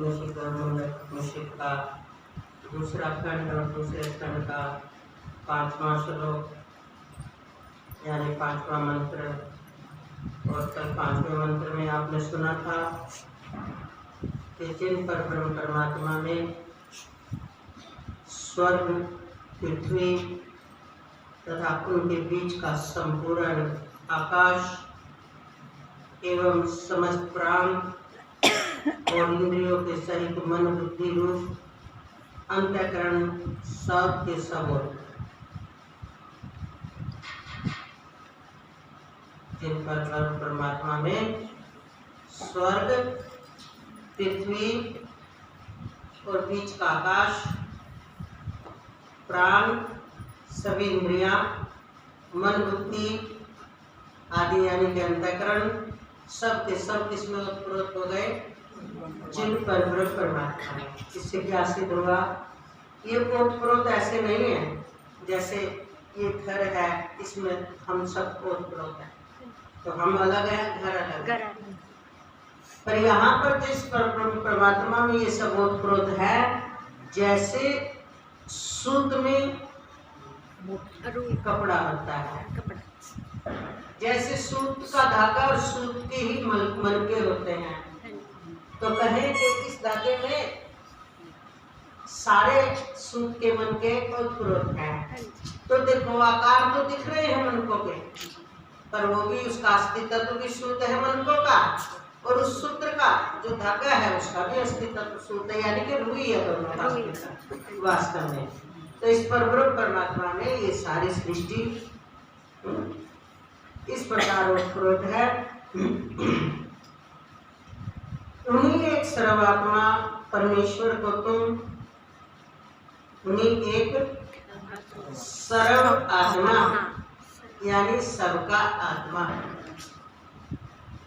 उपनिषद का दूसरा खंड और दूसरे खंड का 5वां श्लोक यानी 5वां मंत्र। और कल 5वें मंत्र में आपने सुना था कि जिन पर ब्रह्म परमात्मा में स्वर्ग, पृथ्वी तथा उनके बीच का संपूर्ण आकाश एवं समस्त प्राण और इंद्रियों के सहित मन बुद्धि रूप अंतःकरण सब के सब जिन पर ब्रह्म परमात्मा में स्वर्ग, पृथ्वी और बीच का आकाश, प्राण, सभी इंद्रियां, मन बुद्धि आदि यानी के अंतःकरण सब के सब किसमें उत्प्रोत हो गए? जिन पर ब्रह्म परमात्मा में। इससे क्या सिद्ध हुआ? ये उत्प्रोत ऐसे नहीं है जैसे ये घर है, इसमें हम सब उत्प्रोत है, तो हम अलग है, घर अलग है। पर यहाँ पर जिस पर ब्रह्म परमात्मा में ये सब उत्प्रोत है, जैसे सूत में कपड़ा होता है, जैसे सूत का धागा और सूत के ही मनके होते हैं, तो कहें कि इस धागे में सारे सूत के मनके उत्प्रोत हैं। तो देखो आकार तो दिख रहे हैं मनकों के, पर वो भी उसका अस्तित्व तो भी सूत है मनकों का, और उस सूत्र का जो धागा है उसका भी अस्तित्व सूत है, यानी कि रुई है दोनों का अस्तित्व वास्तव में। तो इस पर ब्रह्म परमात्मा में ये सारी सृष्टि इस प्रकार उत्प्रोत है। उन्हीं एक सर्वात्मा परमेश्वर को तुम, उन्हीं एक सर्व आत्मा यानी सबका आत्मा,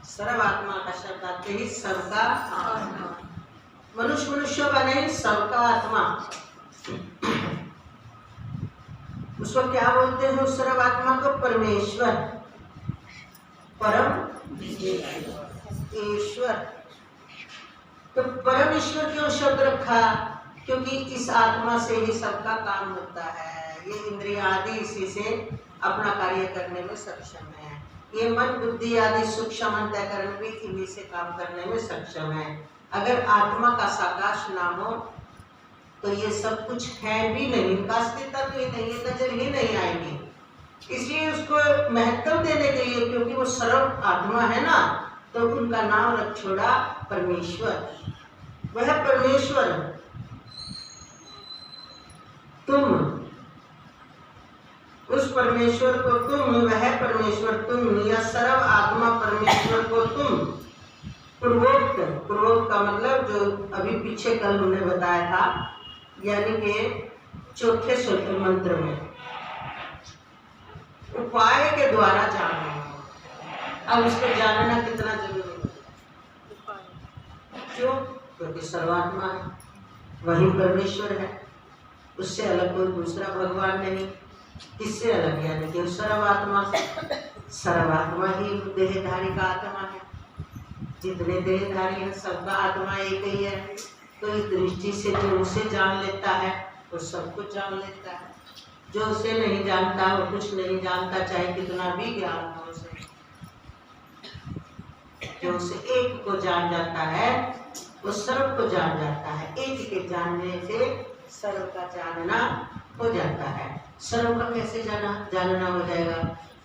सर्व आत्मा का शब्द आते ही सबका आत्मा, मनुष्य का नहीं, सबका आत्मा। उसको क्या बोलते हैं? उस सर्व आत्मा को परमेश्वर, परम ईश्वर। तो परम ईश्वर क्यों शब्द रखा? क्योंकि इस आत्मा से ही सबका काम होता है। ये इंद्रिय आदि इसी से अपना कार्य करने में सक्षम है। ये मन बुद्धि आदि सूक्ष्म अंतःकरण भी इन्हीं से काम करने में सक्षम है। अगर आत्मा का साकाश ना हो तो ये सब कुछ है भी नहीं, इनका अस्तित्व ही नहीं, नजर ही नहीं आएगी। इसलिए उसको महत्व देने के लिए, क्योंकि वो सर्व आत्मा है ना, तो उनका नाम रख छोड़ा परमेश्वर। वह परमेश्वर तुम, उस परमेश्वर को तुम, वह परमेश्वर तुम या सर्व आत्मा परमेश्वर को तुम पूर्वोक्त, पूर्वोक्त का मतलब जो अभी पीछे कल हमने बताया था, यानी कि चौथे सूत्र मंत्र में उपाय के द्वारा जानना। अब इसको जानना कितना जरूरी है? क्यों? क्योंकि सर्वात्मा है, वही परमेश्वर है, उससे अलग कोई दूसरा भगवान नहीं। किससे अलग? यानी कि सर्वात्मा से। सर्वात्मा ही देहधारी का आत्मा है। जितने देहधारी हैं सबका आत्मा एक ही है। तो इस दृष्टि से जो उसे जान लेता है वो सब कुछ जान लेता है, जो उसे नहीं जानता वो कुछ नहीं जानता, चाहे कितना भी ज्ञान हो उसे। जो उसे एक को जान जाता है वो सर्व को जान जाता है। एक के जानने से सर्व का जानना हो जाता है। सर्व का कैसे जानना हो जाएगा?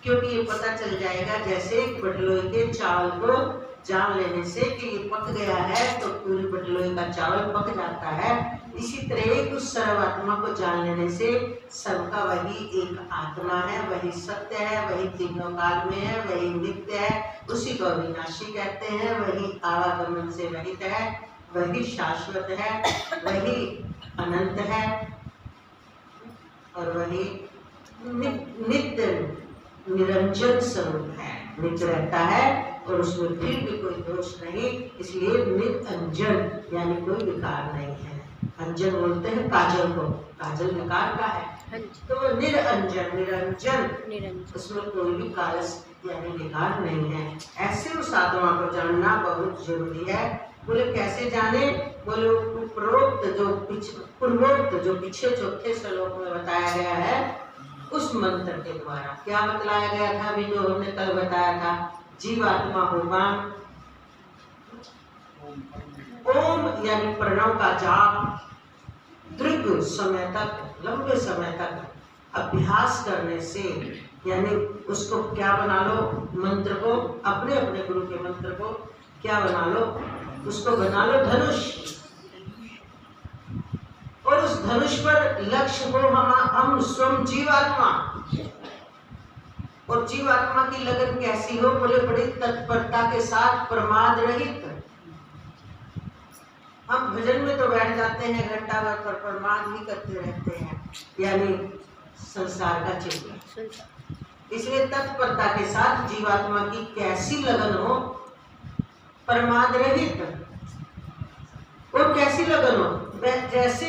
क्योंकि ये पता चल जाएगा जैसे बटलोई के चावल को जान लेने से कि ये पक गया है तो पूरी बटलोई का चावल पक जाता है। इसी तरह उस सर्वात्मा को जान लेने से सबका वही एक आत्मा है, वही सत्य है, वही तीनों काल में है, वही नित्य है, उसी को अविनाशी कहते हैं, वही आवागमन से रहित है, वही शाश्वत है, वही अनंत है और वही नित्य निरंजन स्वरूप है, नित्य रहता है और उसमें फिर भी कोई दोष नहीं। इसलिए निरंजन यानी कोई विकार नहीं है। अंजन बोलते हैं काजल को, काजल विकार का है, तो वो निरंजन, निरंजन उसमें कोई भी कारस यानी बेकार नहीं है। ऐसे उस आत्मा को जानना बहुत जरूरी है। बोले कैसे जाने? बोले पूर्वोक्त जो पीछे चौथे श्लोक में बताया गया है उस मंत्र के द्वारा। क्या बतलाया गया था? अभी जो हमने कल बताया था, जीवात्मा होगा ओम यानी प्रणव का जाप दीर्घ समय तक, लंबे समय तक अभ्यास करने से, यानी उसको क्या बना लो, मंत्र को, अपने अपने गुरु के मंत्र को क्या बना लो, उसको बना लो धनुष, और उस धनुष पर लक्ष्य हो हम स्वयं जीवात्मा। और जीवात्मा की लगन कैसी हो? बोले बड़ी तत्परता के साथ, प्रमाद रहित। हम भजन में तो बैठ जाते हैं घंटा भर, पर प्रमाद ही करते रहते हैं, यानी संसार का चिंतन। इसलिए तत्परता के साथ जीवात्मा की कैसी लगन हो, प्रमाद रहित। और कैसी लगन हो? जैसे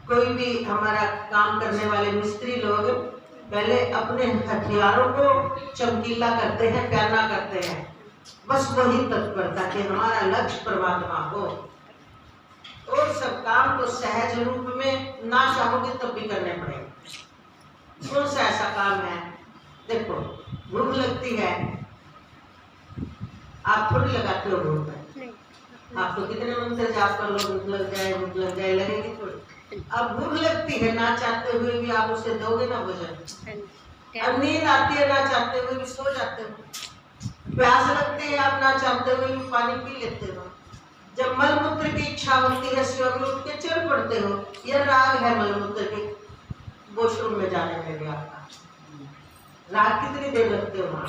कोई भी हमारा काम करने वाले मिस्त्री लोग पहले अपने हथियारों को चमकीला करते हैं, प्यारा करते हैं, बस वही तत्परता कि हमारा लक्ष्य परमात्मा हो। और सब काम तो सहज रूप में ना चाहोगे तब भी करने पड़ेंगे। कौन सा ऐसा काम है? देखो, भूख लगती है, आप थोड़ी लगाते हो भूख है, आप तो कितने मंत्र जाप कर लो, भूख लग जाए लगेगी थोड़ी। अब भूख लगती है, ना चाहते हुए भी आप उसे दोगे ना भोजन। अब नींद आती है, ना चाहते हुए भी सो जाते हो। प्यास लगती है, आप ना चाहते हुए भी पानी पी लेते हो। जब मलमूत्र की इच्छा होती है, सुबह में उठ के चल पड़ते हो। यह राग है मलमूत्र के वॉशरूम में जाने में भी आपका। राग कितनी देर लगते हो वहाँ?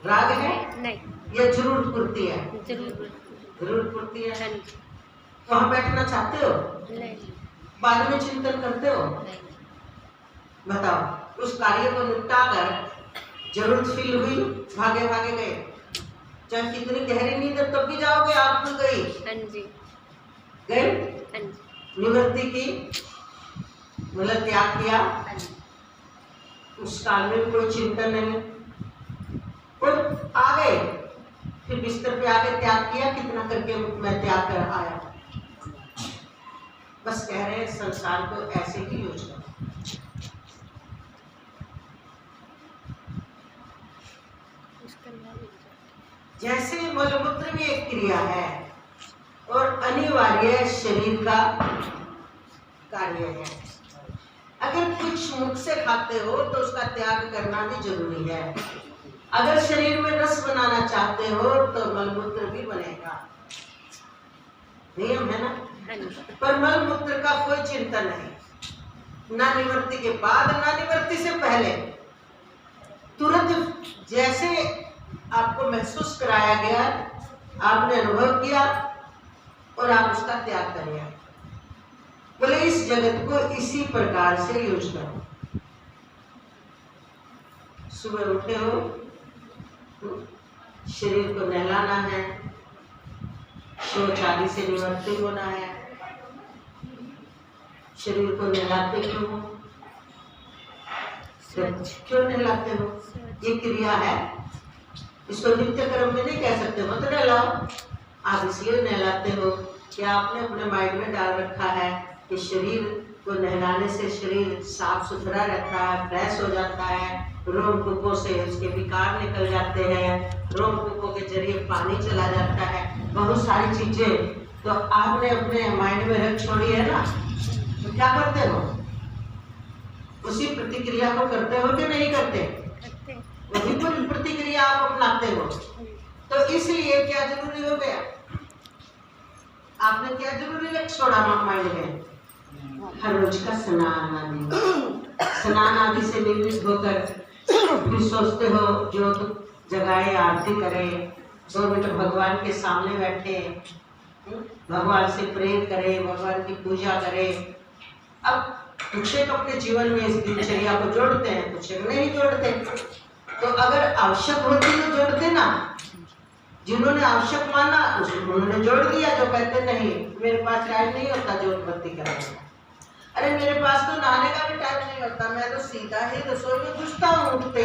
राग है नहीं, यह जरूरत पूर्ति है, जरूरत पूर्ति है। वहाँ बैठना चाहते हो? नहीं। बाद में चिंतन करते हो? नहीं। बताओ, उस कार्य को निपटा कर जरूरत फील हुई, भागे भागे गए, चाहे कितनी गहरी नींद तब भी जाओगे, आप तो गई। गए, निवृत्ति की, मतलब त्याग किया, उस काल में भी कोई चिंतन नहीं, और आ गए, फिर बिस्तर पे आके त्याग किया, कितना करके मैं त्याग कर आया। बस कह रहे हैं संसार को ऐसे ही यूज करो। जैसे मलमूत्र भी एक क्रिया है और अनिवार्य शरीर का कार्य है। अगर कुछ मुख से खाते हो तो उसका त्याग करना भी जरूरी है। अगर शरीर में रस बनाना चाहते हो तो मलमूत्र भी बनेगा, नियम है ना। पर मलमूत्र का कोई चिंतन नहीं, ना निवृत्ति के बाद ना निवृत्ति से पहले। तुरंत जैसे आपको महसूस कराया गया, आपने अनुभव किया और आप उसका त्याग करिए। बोले इस जगत को इसी प्रकार से यूज करो। सुबह उठे हो, शरीर को नहलाना है, शौच आदि से निवृत्ति होना है। शरीर को नहलाते क्यों हो? क्यों नहलाते हो? ये क्रिया है, इसको नित्य कर्म में नहीं कह सकते मत नहलाओ। आप इसलिए नहलाते हो कि आपने अपने माइंड में डाल रखा है कि शरीर को नहलाने से शरीर साफ सुथरा रहता है, फ्रेश हो जाता है, रोमकूपों से उसके विकार निकल जाते हैं, रोमकूपों के जरिए पानी चला जाता है, बहुत सारी चीजें तो आपने अपने माइंड में रख छोड़ी है ना। तो क्या करते हो? उसी प्रतिक्रिया को करते हो कि नहीं करते? वही प्रतिक्रिया आप अपनाते हो। तो इसलिए क्या जरूरी हो गया? आपने क्या जरूरी रख छोड़ा माइंड में? हर रोज का स्नान आदि से निर्मित होकर फिर सोचते हो जो जगाए, आरती करे, 2 मिनट भगवान के सामने बैठे, भगवान से प्रेम करे, भगवान की पूजा करे। अब कुछ एक अपने जीवन में इस दिनचर्या को जोड़ते हैं, कुछ एक नहीं जोड़ते। तो अगर आवश्यक होती तो जोड़ते ना। जिन्होंने आवश्यक माना उन्होंने जोड़ दिया, जो कहते नहीं मेरे पास टाइम नहीं होता जोत बत्ती करने का, अरे मेरे पास तो नहाने का भी टाइम नहीं होता, मैं तो सीधा ही रसोई में घुसता हूँ उठते,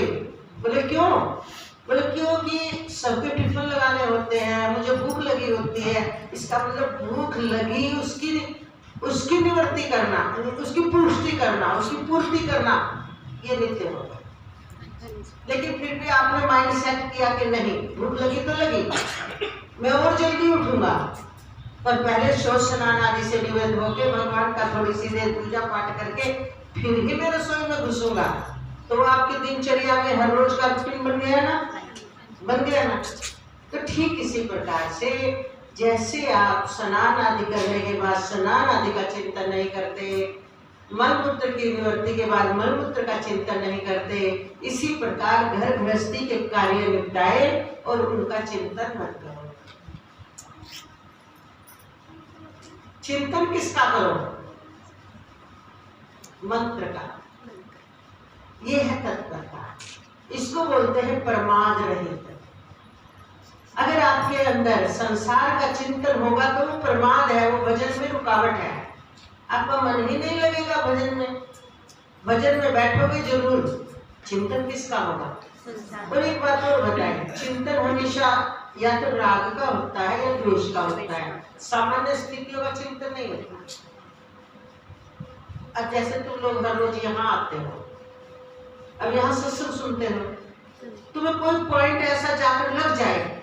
बोले क्यों? बोले क्योंकि सबके टिफिन लगाने होते हैं, मुझे भूख लगी होती है। इसका मतलब भूख लगी उसकी निवृत्ति करना, उसकी पुष्टि करना, उसकी पूर्ति करना, ये नित्य होगा। लेकिन फिर भी आपने माइंड सेट किया कि नहीं, भूख लगी तो लगी, मैं और जल्दी उठूंगा, पर पहले शौच स्नान आदि से निवृत्त होकर भगवान का थोड़ी सी देर पूजा पाठ करके फिर ही मैं रसोई में घुसूंगा। तो वो आपकी दिनचर्या में हर रोज का रूटीन बन गया ना, बन गया ना। तो ठीक इसी प्रकार से जैसे आप स्नान आदि करने के बाद स्नान आदि का चिंतन नहीं करते, मलमूत्र की निवृत्ति के बाद मलमूत्र का चिंतन नहीं करते, इसी प्रकार घर गृहस्थी के कार्य निपटाए और उनका चिंतन मत करो। चिंतन किसका करो? मंत्र का। ये है तत्परता, इसको बोलते हैं प्रमाद रहित। अगर आपके अंदर संसार का चिंतन होगा तो वो प्रमाद है, वो भजन में रुकावट है। आपका मन ही नहीं लगेगा भजन में, भजन में बैठोगे जरूर, चिंतन किसका होगा? और एक बात और बताएं, चिंतन हमेशा या तो राग का होता है या द्वेष का होता है, सामान्य स्थितियों का चिंतन नहीं होता। अब जैसे तुम लोग हर रोज यहाँ आते हो, अब यहाँ सत्संग सुनते हो, तुम्हें कोई पॉइंट ऐसा जाकर लग जाए,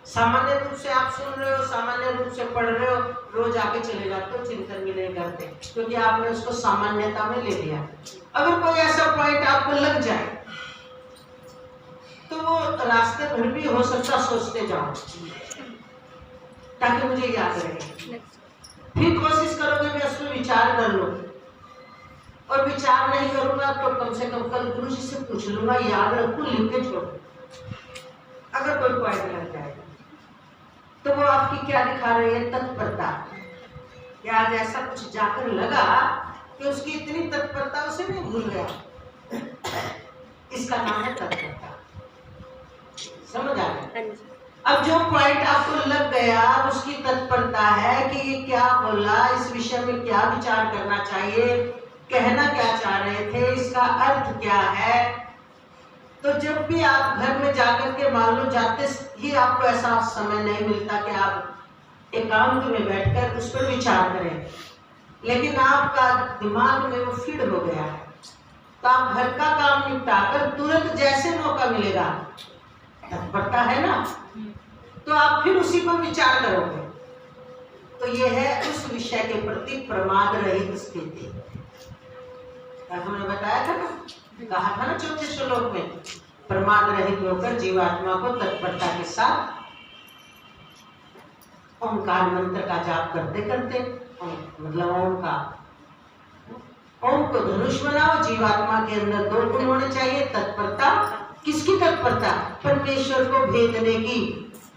सामान्य रूप से आप सुन रहे हो, सामान्य रूप से पढ़ रहे हो, रोज आके चले जाते हो, चिंतन भी नहीं करते क्योंकि आपने उसको सामान्यता में ले लिया। अगर कोई ऐसा पॉइंट आपको लग जाए तो वो रास्ते भर भी हो सकता सोचते जाओ ताकि मुझे याद रहे। फिर कोशिश करोगे मैं उस पर विचार कर लूं, और विचार नहीं करूंगा तो कम से कम कल गुरु जी से पूछ लूंगा, याद रखूं, लिख के छोड़। अगर कोई पॉइंट लग जाएगा तो वो आपकी क्या दिखा रही है? तत्परता। या आज ऐसा कुछ जाकर लगा कि उसकी इतनी तत्परता उसे नहीं भूल गया, इसका नाम है तत्परता। समझ आ गया? अब जो पॉइंट आपको लग गया उसकी तत्परता है कि ये क्या बोला, इस विषय में क्या विचार करना चाहिए, कहना क्या चाह रहे थे, इसका अर्थ क्या है। तो जब भी आप घर में जाकर के मान लो जाते ही आपको ऐसा समय नहीं मिलता कि आप एकांत में बैठकर उस पर विचार करें, लेकिन आपका दिमाग में वो फीड हो गया है, तो आप घर का काम निपटाकर तुरंत जैसे मौका मिलेगा, तत्परता है ना, तो आप फिर उसी पर विचार करोगे। तो ये है उस विषय के प्रति प्रमाद रहित स्थिति। हमने बताया था ना, कहा था ना चौथे श्लोक में, प्रमाद रहित होकर जीवात्मा को तत्परता के साथ ओंकार मंत्र का जाप करते करते, मतलब ओम को धनुष बनाओ। जीवात्मा के अंदर दो गुण होने चाहिए, तत्परता। किसकी तत्परता? परमेश्वर को भेदने की,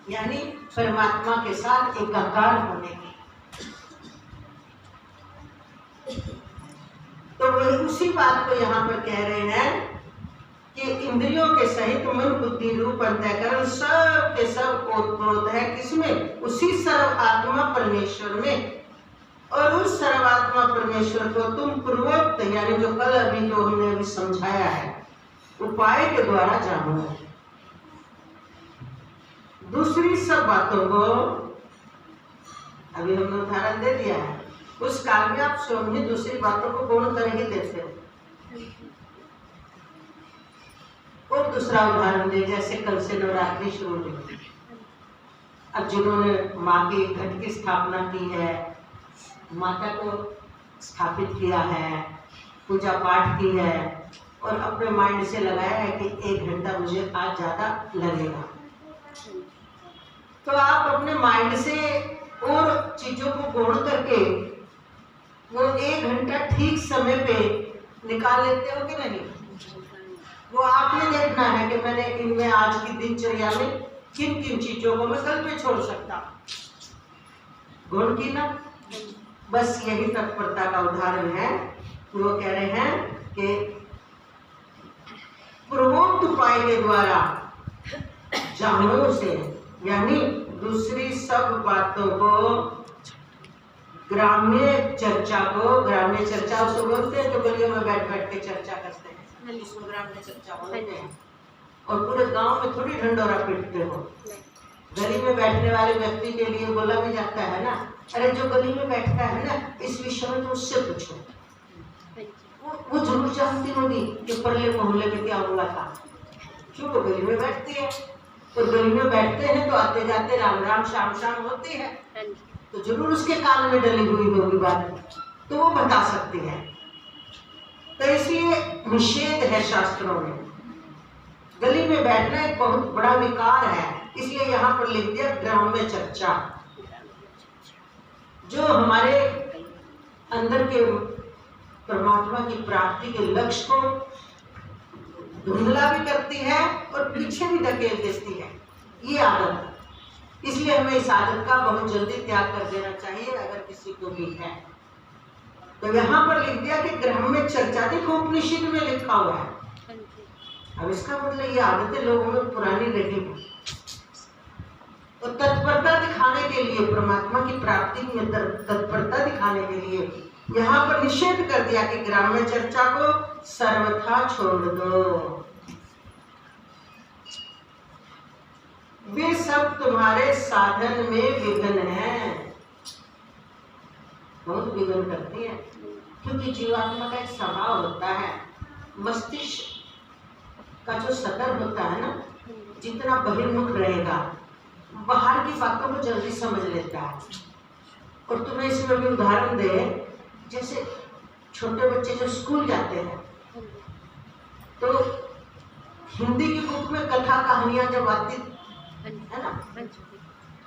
यानी परमात्मा के साथ एकाकार होने की। तो वही उसी बात को यहाँ पर कह रहे हैं कि इंद्रियों के सहित मन बुद्धि रूप अंतःकरण सब के सब ओतप्रोत है किसमें? उसी सर्व आत्मा परमेश्वर में। और उस सर्वात्मा परमेश्वर को तुम पूर्वोक्त, यानी जो कल अभी जो हमने अभी समझाया है, उपाय के द्वारा जानो। दूसरी सब बातों को अभी हमने उदाहरण दे दिया है, उस काल में आप स्वयं ही दूसरी बातों को गौण कर ही देते हो। और दूसरा उदाहरण दे, जैसे कल से नवरात्रि शुरू हुई, अब जिन्होंने माँ के घट की स्थापना की है, माता को स्थापित किया है, पूजा पाठ की है, और अपने माइंड से लगाया है कि 1 घंटा मुझे आज ज़्यादा लगेगा, तो आप अपने माइंड से और चीज़ों को गौण करके वो 1 घंटा ठीक समय पे निकाल लेते हो कि नहीं? वो आपने देखना है कि मैंने इनमें आज की दिनचर्या में किन किन चीजों को मैं कल पे छोड़ सकता, गौण की ना। बस यही तत्परता का उदाहरण है। वो कह रहे हैं कि पूर्वोक्त उपाय के द्वारा जानो से, यानी दूसरी सब बातों को, ग्राम्य चर्चा को, ग्राम्य चर्चा उसको बोलते हैं जो गलियों में बैठ बैठ के चर्चा करते हैं, जिसमें ग्राम में चर्चा होते हैं, और पूरे गांव में थोड़ी ढंडोरा पीटते हो। गली में बैठने वाले व्यक्ति के लिए बोला भी जाता है ना, अरे जो गली में बैठता है ना, इस विषय में तो उससे पूछो, वो जरूर जानती होगी कि परले मोहल्ले में क्या हुआ था, क्यों वो गली में बैठती है। और गली में बैठते हैं तो आते जाते राम राम शाम शाम होती है, तो जरूर उसके कान में डली हुई होगी बात, तो वो बता सकती है। तो इसलिए निषेध है शास्त्रों में, गली में बैठना एक बहुत बड़ा विकार है, इसलिए यहाँ पर लिख दिया ग्राम्य चर्चा। जो हमारे अंदर के परमात्मा की प्राप्ति के लक्ष्य को धुंधला भी करती है और पीछे भी धकेल देती है, ये आदत। इसलिए हमें इस आदत का बहुत जल्दी त्याग कर देना चाहिए अगर किसी को भी है। तो यहाँ पर लिख दिया कि ग्राम्य चर्चा, देखो उपनिषद में लिखा हुआ है। अब इसका मतलब ये आदतें लोगों में पुरानी रही हैं, और तत्परता दिखाने के लिए, परमात्मा की प्राप्ति में तत्परता दिखाने के लिए यहाँ पर निषेध कर दिया कि ग्राम्य चर्चा को सर्वथा छोड़ दो। वे सब तुम्हारे साधन में विघ्न हैं, बहुत विघ्न करती है, क्योंकि जीवात्मा का एक स्वभाव होता है, मस्तिष्क का जो सतर होता है ना, जितना बहिर्मुख रहेगा बाहर की बातों को जल्दी समझ लेता है। और तुम्हें इसमें भी उदाहरण दे, जैसे छोटे बच्चे जो स्कूल जाते हैं तो हिंदी की बुक में कथा कहानियां जब आती है ना,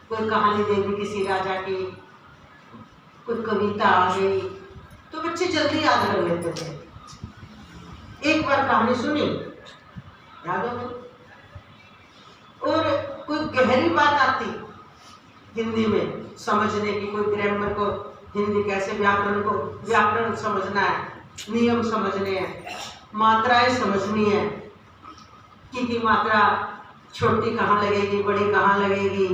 कोई कहानी दे दी किसी राजा की, कोई कविता आ गई, तो बच्चे जल्दी याद कर लेते थे। एक बार कहानी सुनी याद हो गई। और कोई गहरी बात आती हिंदी में समझने की, कोई ग्रामर को हिंदी कैसे, व्याकरण समझना है, नियम समझने हैं, मात्राएं समझनी है, कि मात्रा छोटी कहाँ लगेगी, बड़ी कहाँ लगेगी,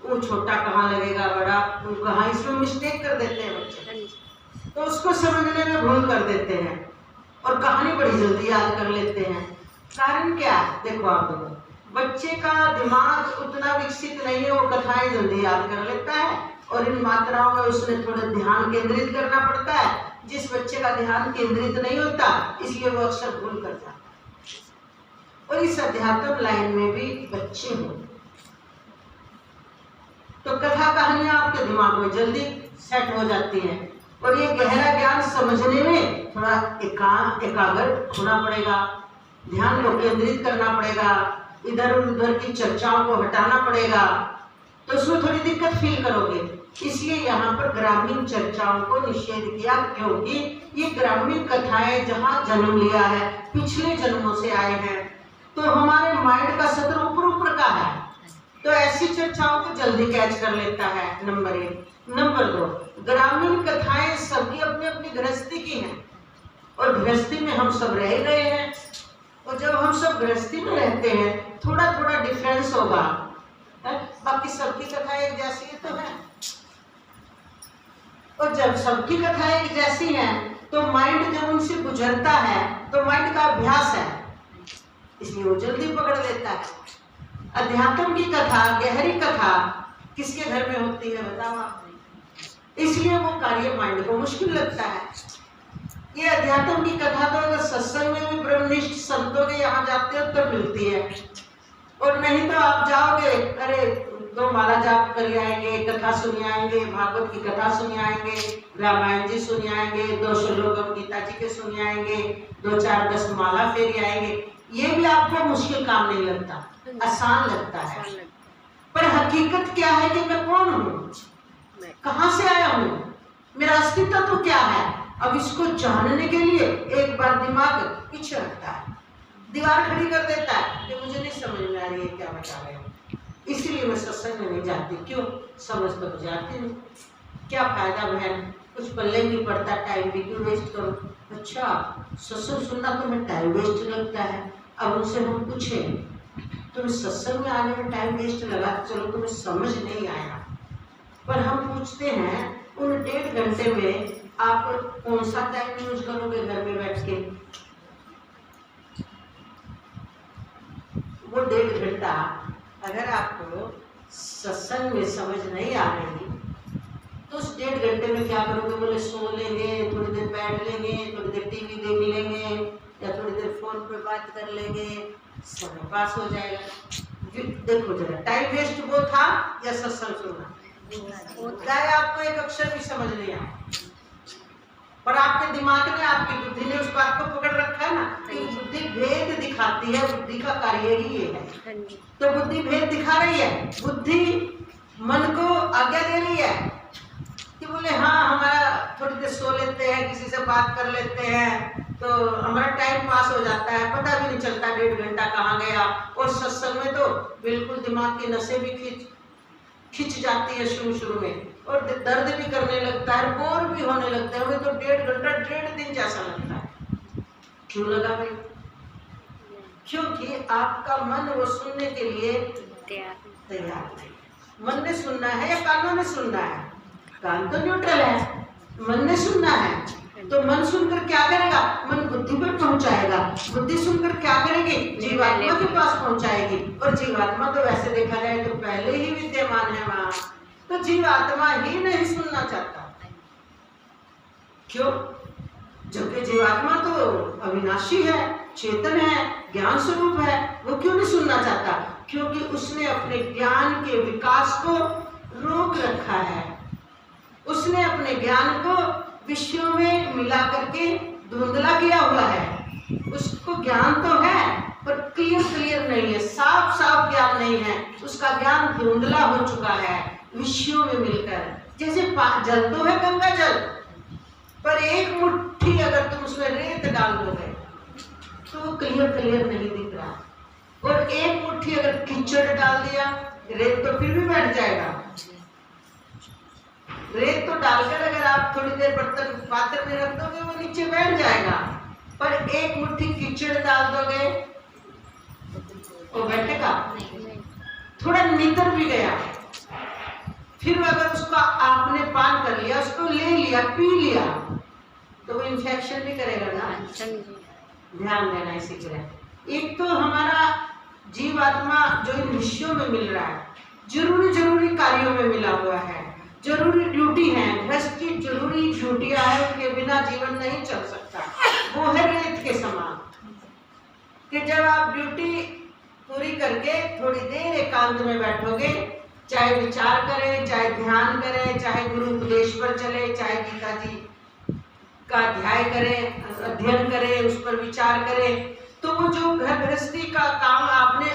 वो छोटा कहाँ लगेगा, बड़ा वो कहाँ, इसमें मिस्टेक कर देते हैं बच्चे, तो उसको समझने में भूल कर देते हैं और कहानी बड़ी जल्दी याद कर लेते हैं। कारण क्या है? देखो आप देखो, बच्चे का दिमाग उतना विकसित नहीं है, वो कथाएं जल्दी याद कर लेता है, और इन मात्राओं में उसने थोड़ा ध्यान केंद्रित करना पड़ता है। जिस बच्चे का ध्यान केंद्रित नहीं होता, इसलिए वो अक्सर भूल कर जाता है। और इस अध्यात्म लाइन में भी बच्चे हो तो कथा कहानियां आपके दिमाग में जल्दी सेट हो जाती हैं, और ये गहरा ज्ञान समझने में थोड़ा एकाग्र होना पड़ेगा, ध्यान को केंद्रित करना पड़ेगा, इधर उधर की चर्चाओं को हटाना पड़ेगा, तो उसमें थोड़ी दिक्कत फील करोगे। इसलिए यहाँ पर ग्रामीण चर्चाओं को निषेध किया, क्योंकि ये ग्रामीण कथाएं जहाँ जन्म लिया है, पिछले जन्मों से आए हैं, तो हमारे माइंड का सत्र ऊपर का है, तो ऐसी चर्चाओं को जल्दी कैच कर लेता है, नंबर 1। नंबर 2, ग्रामीण कथाएं सबकी अपनी अपनी गृहस्थी की हैं, और गृहस्थी में हम सब रह गए हैं, और जब हम सब गृहस्थी में रहते हैं थोड़ा थोड़ा डिफरेंस होगा, बाकी सबकी कथाएं एक जैसी है तो है। और जब सबकी कथाएं एक जैसी हैं तो माइंड जब उनसे गुजरता है तो माइंड का अभ्यास है, इसलिए वो जल्दी पकड़ लेता है। अध्यात्म की कथा, गहरी कथा किसके घर में होती है बताओ आप? इसलिए वो कार्य माइंड को मुश्किल लगता है। ये अध्यात्म की कथा तो अगर सत्संग में भी ब्रह्मनिष्ठ संतों के यहाँ जाते हो तो मिलती है, और नहीं तो आप जाओगे, अरे 2 माला जाप कर आएंगे, कथा सुन आएंगे, भागवत की कथा सुन आएंगे, रामायण जी सुन आएंगे, 2 श्लोक गीता जी के सुन आएंगे, 2-4-10 माला फेर आएंगे, ये भी आपको मुश्किल काम नहीं लगता, आसान लगता है। पर हकीकत क्या है कि मैं कौन हूँ, कहाँ से आया हूँ, मेरा अस्तित्व तो क्या है? अब इसको जानने के लिए एक बार दिमाग पीछे रखता है, दीवार खड़ी कर देता है कि मुझे नहीं समझ में आ रही है क्या बता रहे हो, इसलिए मैं सत्संग में नहीं जाती। क्यों? समझ तो जाती हूँ, क्या फायदा बहन, कुछ पल्ले नहीं पड़ता, टाइम भी क्यों वेस्ट करो। अच्छा, सत्संग सुनना तुम्हें टाइम वेस्ट लगता है। अब उनसे हम पूछें तुम्हें सत्संग में आने में टाइम वेस्ट लगा, चलो तुम्हें समझ नहीं आया, पर हम पूछते हैं उन 1.5 घंटे में आप कौन सा टाइम यूज करोगे घर में बैठ के? वो 1.5 घंटा अगर आपको सत्संग में समझ नहीं आ रही तो उस 1.5 घंटे में क्या करोगे? बोले सो लेंगे, थोड़ी देर बैठ लेंगे, थोड़ी देर टीवी देख लेंगे या थोड़ी देर फोन पे बात कर लेंगे, समय पास हो जाएगा। देखो जरा, टाइम वेस्ट वो था या सत्संग सुनना? चाहे आपको एक अक्षर भी समझ नहीं आया, पर आपके दिमाग ने, आपकी बुद्धि ने उस बात को पकड़ रखा है ना कि बुद्धि भेद दिखाती है, बुद्धि का कार्य ही ये है। तो बुद्धि भेद दिखा रही है, बुद्धि मन को आज्ञा दे रही है कि बोले हाँ हमारा थोड़ी देर सो लेते हैं, किसी से बात कर लेते हैं तो हमारा टाइम पास हो जाता है, पता भी नहीं चलता 1.5 घंटा कहाँ गया। और सत्संग में तो बिल्कुल दिमाग की नसें भी खिंच जाती है शुरू में, और दर्द भी करने लगता है, बोर भी होने लगता है। हमें तो 1.5 घंटा 1.5 दिन जैसा लगता है। क्यों लगा भाई? क्योंकि आपका मन वो सुनने के लिए तैयार नहीं। मन ने सुनना है या कानों ने सुनना है? कान तो न्यूट्रल है, मन ने सुनना है। तो मन सुनकर क्या करेगा? मन बुद्धि पर पहुंचाएगा, बुद्धि सुनकर क्या करेगी? जीवात्मा के पास पहुंचाएगी। और जीवात्मा तो वैसे देखा जाए तो पहले ही विद्यमान है वहां, तो जीवात्मा ही नहीं सुनना चाहता। क्यों? जबकि जीवात्मा तो अविनाशी है, चेतन है, ज्ञान स्वरूप है, वो क्यों नहीं सुनना चाहता? क्योंकि उसने अपने ज्ञान के विकास को रोक रखा है। उसने अपने ज्ञान को विषयों में मिला करके धुंधला किया हुआ है। उसको ज्ञान तो है पर क्लियर नहीं है, साफ ज्ञान नहीं है। उसका ज्ञान धुंधला हो चुका है विषयों में मिलकर। जैसे जल तो है गंगा जल, पर एक मुट्ठी अगर तुम उसमें रेत डाल दोगे तो वो क्लियर नहीं दिख रहा, और एक मुट्ठी अगर कीचड़ डाल दिया, रेत तो फिर भी बैठ जाएगा। रेत तो डालकर अगर आप थोड़ी देर बर्तन पात्र में रख दोगे वो नीचे बैठ जाएगा, पर एक मुट्ठी कीचड़ डाल दोगे वो बैठेगा? थोड़ा नितर भी गया, फिर अगर उसका आपने पान कर लिया, उसको ले लिया, पी लिया, तो वो इन्फेक्शन भी करेगा ना। ध्यान देना इसी तरह। एक तो हमारा जीवात्मा जो इन विषयों में मिल रहा है, जरूरी कार्यों में मिला हुआ है, जरूरी ड्यूटी है, गृहस्थ की जरूरी ड्यूटियां है, उनके बिना जीवन नहीं चल सकता। वो है रेत के समान कि जब आप ड्यूटी पूरी करके थोड़ी देर एकांत में बैठोगे, चाहे विचार करें, चाहे ध्यान करें, चाहे गुरु उपदेश पर चले, चाहे गीता जी का अध्याय करें, अध्ययन करें, उस पर विचार करें, तो वो जो घर गृहस्थी का काम आपने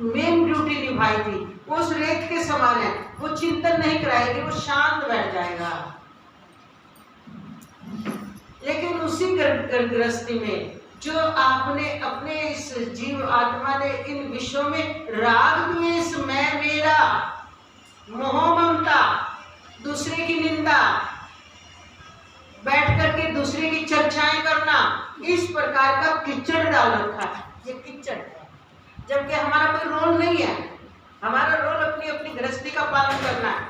मेन ड्यूटी निभाई थी वो उस रेत के समान है। वो चिंतन नहीं कराएगी, वो शांत बैठ जाएगा। लेकिन उसी गृहस्थी में जो आपने अपने इस जीव आत्मा ने इन विषयों में राग द्वेष, मैं मेरा, मोह ममता, दूसरे की निंदा, बैठ करके दूसरे की चर्चाएं करना, इस प्रकार का कीचड़ डाल रखा है। ये कीचड़ है, जबकि हमारा कोई रोल नहीं है। हमारा रोल अपनी गृहस्थी का पालन करना है,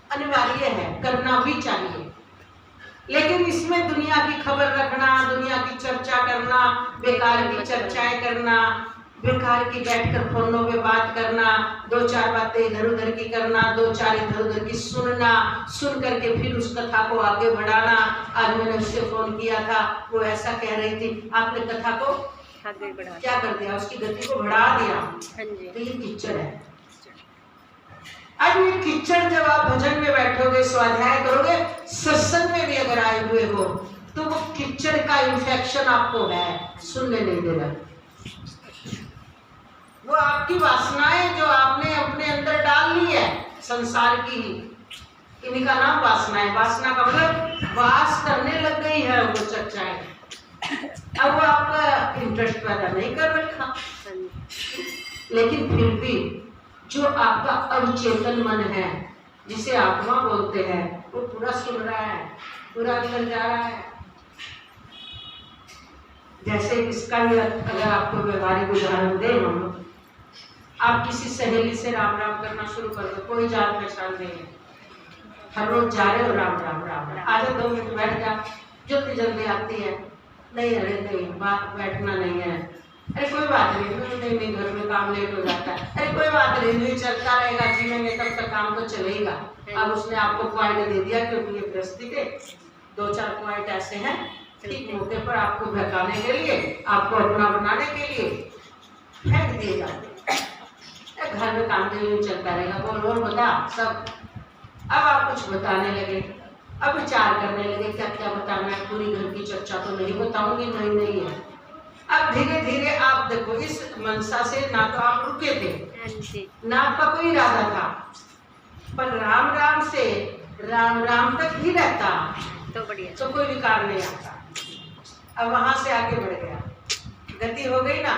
अनिवार्य है, करना भी चाहिए। लेकिन इसमें दुनिया की खबर रखना, दुनिया की चर्चा करना, बेकार की चर्चाएं करना, बेकार की बैठकर फोनों पे बात करना, 2-4 बातें इधर उधर की करना, 2-4 इधर उधर की सुनना, सुन करके फिर उस कथा को आगे बढ़ाना। आज मैंने उससे फोन किया था, वो ऐसा कह रही थी, आपने कथा को क्या कर दिया? उसकी गति को बढ़ा दिया। तो ये कीचड़ है। अब ये कीचड़ जब आप भजन में बैठोगे, स्वाध्याय करोगे, सत्संग में भी अगर आए हुए हो, तो वो कीचड़ का इन्फेक्शन आपको है, सुनने नहीं देगा। वो आपकी वासनाएं जो आपने अपने अंदर डाल ली है संसार की, इन्हीं का नाम वासना है। वासना का मतलब वास करने लग गई है वो चर्चाएं, अब वो आपका इंटरेस्ट पैदा नहीं कर रखा। लेकिन फिर भी जो आपका अवचेतन मन है, जिसे आत्मा बोलते हैं, वो पूरा सुन रहा है, पूरा अंदर जा रहा है। जैसे इसका भी अगर आपको व्यवहारिक उदाहरण दें हम, आप किसी सहेली से राम राम करना शुरू कर दो, कोई जान पहचान नहीं है, हर रोज जा रहे हो राम राम राम राम, आ जाओ 2 मिनट बैठ जा, जल्दी जल्दी आती है, नहीं अरे नहीं बात बैठना नहीं है, अरे कोई बात नहीं, नहीं नहीं घर में काम लेट हो जाता है, अरे कोई बात नहीं, नहीं चलता रहेगा, जीवेंगे तब तक काम तो चलेगा। अब उसने आपको पॉइंट दे दिया, क्योंकि ये गृहस्थी के 2-4 पॉइंट ऐसे हैं ठीक मौके पर आपको बहकाने के लिए, आपको अपना बनाने के लिए फेंक दिए जाते हैं। घर में काम के लिए चलता रहेगा, बोल बता सब। अब आप कुछ बताने लगे, अब विचार करने लगे क्या क्या बताना है, पूरी घर की चर्चा तो नहीं बताऊंगी, नहीं है। अब धीरे धीरे आप देखो, इस मनसा से ना तो आप रुके थे, ना आपका कोई इरादा था, पर राम राम से राम राम तक ही रहता तो बढ़िया, तो कोई विकार नहीं आता। अब वहां से आगे बढ़ गया, गति हो गई ना।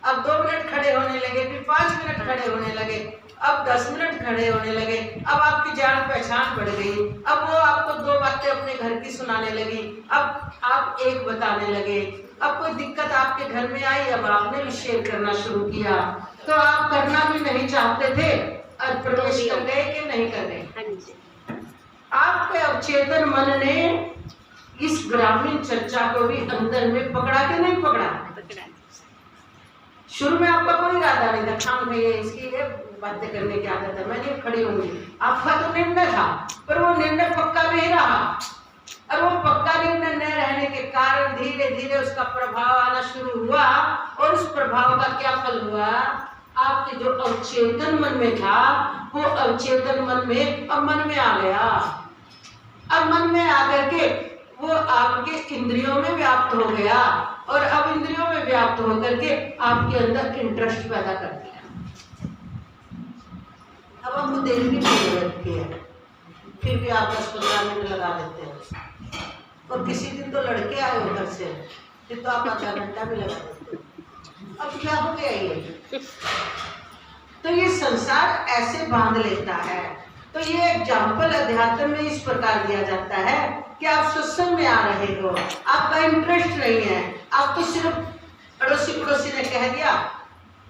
अब 2 मिनट खड़े होने लगे, फिर 5 मिनट खड़े होने लगे, अब 10 मिनट खड़े होने लगे। अब आपकी जान पहचान बढ़ गई, अब वो आपको 2 बातें अपने घर की सुनाने लगी, अब आप एक बताने लगे। अब कोई दिक्कत आपके घर में आई, अब आपने भी शेयर करना शुरू किया, तो आप करना भी नहीं चाहते थे और प्रवेश कर गए कि नहीं कर गए। आपके अवचेतन मन ने इस ग्रामीण चर्चा को भी अंदर में पकड़ा के नहीं पकड़ा। शुरू में आपका कोई इरादा नहीं था, खाम भैया इसकी ये बातें करने की आदत है, मैं नहीं खड़ी होंगी, आपका तो निर्णय था, पर वो निर्णय पक्का नहीं रहा। और वो पक्का निर्णय न रहने के कारण धीरे धीरे उसका प्रभाव आना शुरू हुआ, और उस प्रभाव का क्या फल हुआ, आपके जो अवचेतन मन में था, वो अवचेतन मन में अब मन में आ गया। अब मन में आकर के वो आपके इंद्रियों में व्याप्त हो गया, और अब इंद्रियों में व्याप्त होकर के आपके अंदर इंटरेस्ट पैदा कर दिया। अब हमको देर भी नहीं लगती है, फिर भी आप 10-15 मिनट लगा देते हैं, और किसी दिन तो लड़के आए उधर से, फिर तो आप आधा घंटा भी लगा देते हैं। अब क्या हो गया ये? तो ये संसार ऐसे बांध लेता है। तो ये एग्जाम्पल अध्यात्म में इस प्रकार दिया जाता है कि आप सत्संग में आ रहे हो, आपका इंटरेस्ट नहीं है, आप तो सिर्फ अड़ोसी पड़ोसी ने कह दिया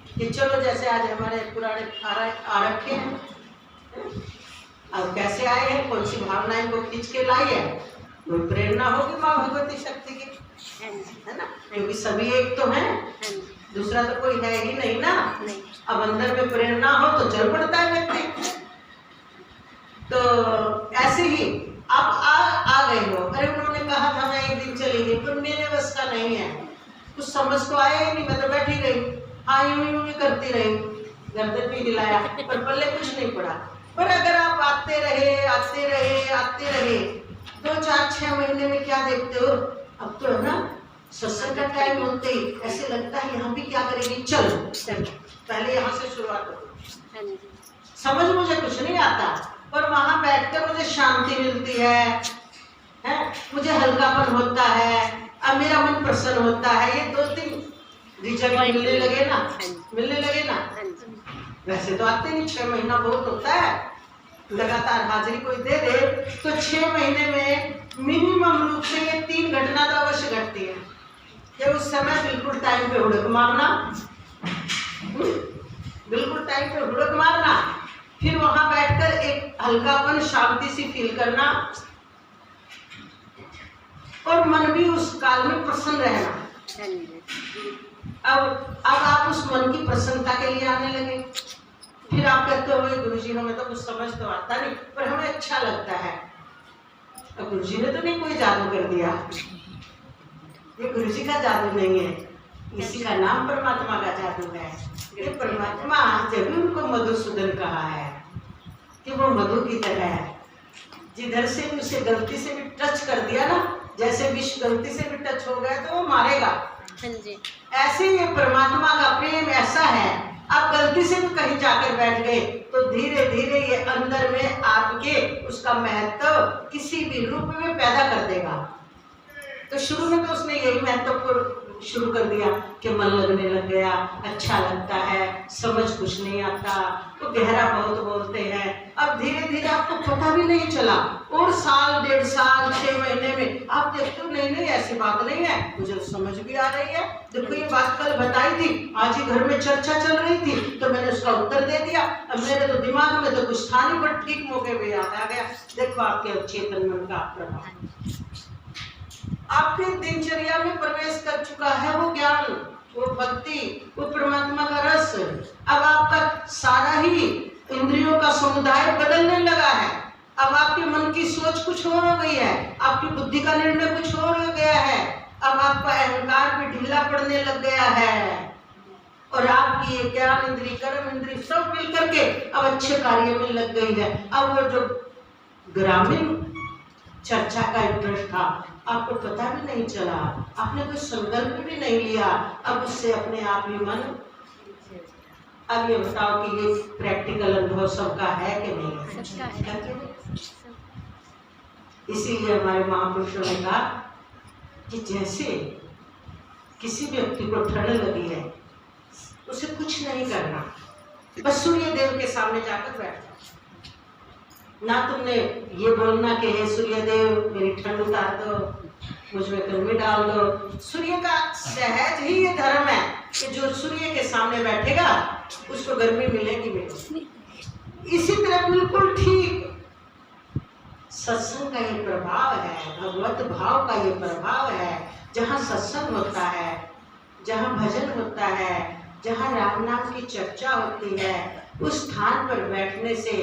कि चलो जैसे आज हमारे पुराने आ रखे हैं, अब कैसे आए हैं, कौन सी भावनाएं को खींच के लाई है, कोई प्रेरणा होगी माँ भगवती शक्ति की, है ना, क्योंकि सभी एक तो हैं, दूसरा तो कोई है ही नहीं ना। अब अंदर में प्रेरणा हो तो चल पड़ता है व्यक्ति। तो ऐसे ही आप आ गए हो, अरे उन्होंने कहा था मैं एक दिन चली गई, पर मेरे बस का नहीं है, कुछ समझ तो आया ही नहीं, मैं तो बैठी रही, हाँ यूं भी करती रही, गर्दन भी हिलाया, पर पल्ले कुछ नहीं पड़ा। पर अगर आप आते रहे 2-4-6 महीने में क्या देखते हो, अब तो है ना सत्संग का टाइम होते ही ऐसे लगता है यहाँ भी क्या करेगी, चल पहले यहाँ से शुरुआत हो। समझ मुझे कुछ नहीं आता, पर वहां बैठकर मुझे शांति मिलती है, मुझे हल्कापन होता है, अब मेरा मन प्रसन्न होता है। ये 2-3 रिजल्ट मिलने लगे ना। वैसे तो आते नहीं, 6 महीना बहुत होता है, लगातार हाजिरी कोई दे दे तो 6 महीने में मिनिमम रूप से ये 3 घटना तो अवश्य घटती है कि उस समय बिल्कुल टाइम पे हुड़क मारना, बिल्कुल टाइम पे हुड़क मारना, फिर वहां बैठकर एक हल्कापन शांति सी फील करना, और मन भी उस काल में प्रसन्न रहना। अब आप उस मन की प्रसन्नता के लिए आने लगे, फिर आप कहते हो गुरुजी हमें तो कुछ समझ तो आता नहीं, पर हमें अच्छा लगता है। अब गुरुजी ने तो नहीं कोई जादू कर दिया, ये गुरुजी का जादू नहीं है, इसी का नाम परमात्मा का जादू है। ये परमात्मा जब उनको मधुसूदन कहा है कि वो मधु की तरह है, जिधर से भी उसे गलती से भी टच कर दिया ना, जैसे विष गलती से भी टच हो गया तो वो मारेगा, ऐसे ये परमात्मा का प्रेम ऐसा है, आप गलती से भी कहीं जाकर बैठ गए तो धीरे धीरे ये अंदर में आपके उसका महत्व किसी भी रूप में पैदा कर देगा। तो शुरू में तो उसने यही महत्व को शुरू कर दिया कि मन लगने लग गया, अच्छा लगता है, समझ कुछ नहीं आता, तो गहरा बहुत बोलते हैं। अब धीरे धीरे आपको पता भी नहीं चला, और साल 1.5 साल 6 महीने में आप देखते हो नहीं ऐसी बात नहीं है, मुझे समझ भी आ रही है। देखो ये बात कल बताई थी, आज ही घर में चर्चा चल रही थी तो मैंने उसका उत्तर दे दिया। अब मेरे तो दिमाग में तो कुछ था नहीं, पर ठीक मौके पे याद आ गया। देखो आपके अवचेतन मन का प्रभाव आपके दिनचर्या में प्रवेश कर चुका है वो ज्ञान, वो भक्ति, वो परमात्मा का रस। अब आपका सारा ही इंद्रियों का समुदाय बदलने लगा है। अब आपके मन की सोच कुछ और हो गई है, आपकी बुद्धि का निर्णय कुछ और हो गया है। अब आपका अहंकार भी ढीला पड़ने लग गया है और आपकी ये ज्ञान इंद्री, कर्म इंद्री सब मिल करके अब अच्छे कार्य में लग गई है। अब वो जो ग्रामीण चर्चा का इंटरेस्ट था, आपको पता भी नहीं चला, आपने कोई संकल्प भी नहीं लिया। अब उससे अपने आप ही मन। अब ये बताओ कि ये प्रैक्टिकल अनुभव सबका है कि नहीं है? इसीलिए हमारे महापुरुषों ने कहा कि जैसे किसी व्यक्ति को ठंड लगी है, उसे कुछ नहीं करना, बस सूर्य देव के सामने जाकर बैठना। ना तुमने ये बोलना कि हे सूर्य देव मेरी ठंड उतार दो, मुझमें गर्मी डाल दो। सूर्य का सहज ही ये धर्म है कि जो सूर्य के सामने बैठेगा उसको गर्मी मिलेगी मिलेगी। इसी तरह बिल्कुल ठीक सत्संग का ये प्रभाव है, भगवत भाव का ये प्रभाव है। जहाँ सत्संग होता है, जहाँ भजन होता है, जहाँ राम नाम की चर्चा होती है, उस स्थान पर बैठने से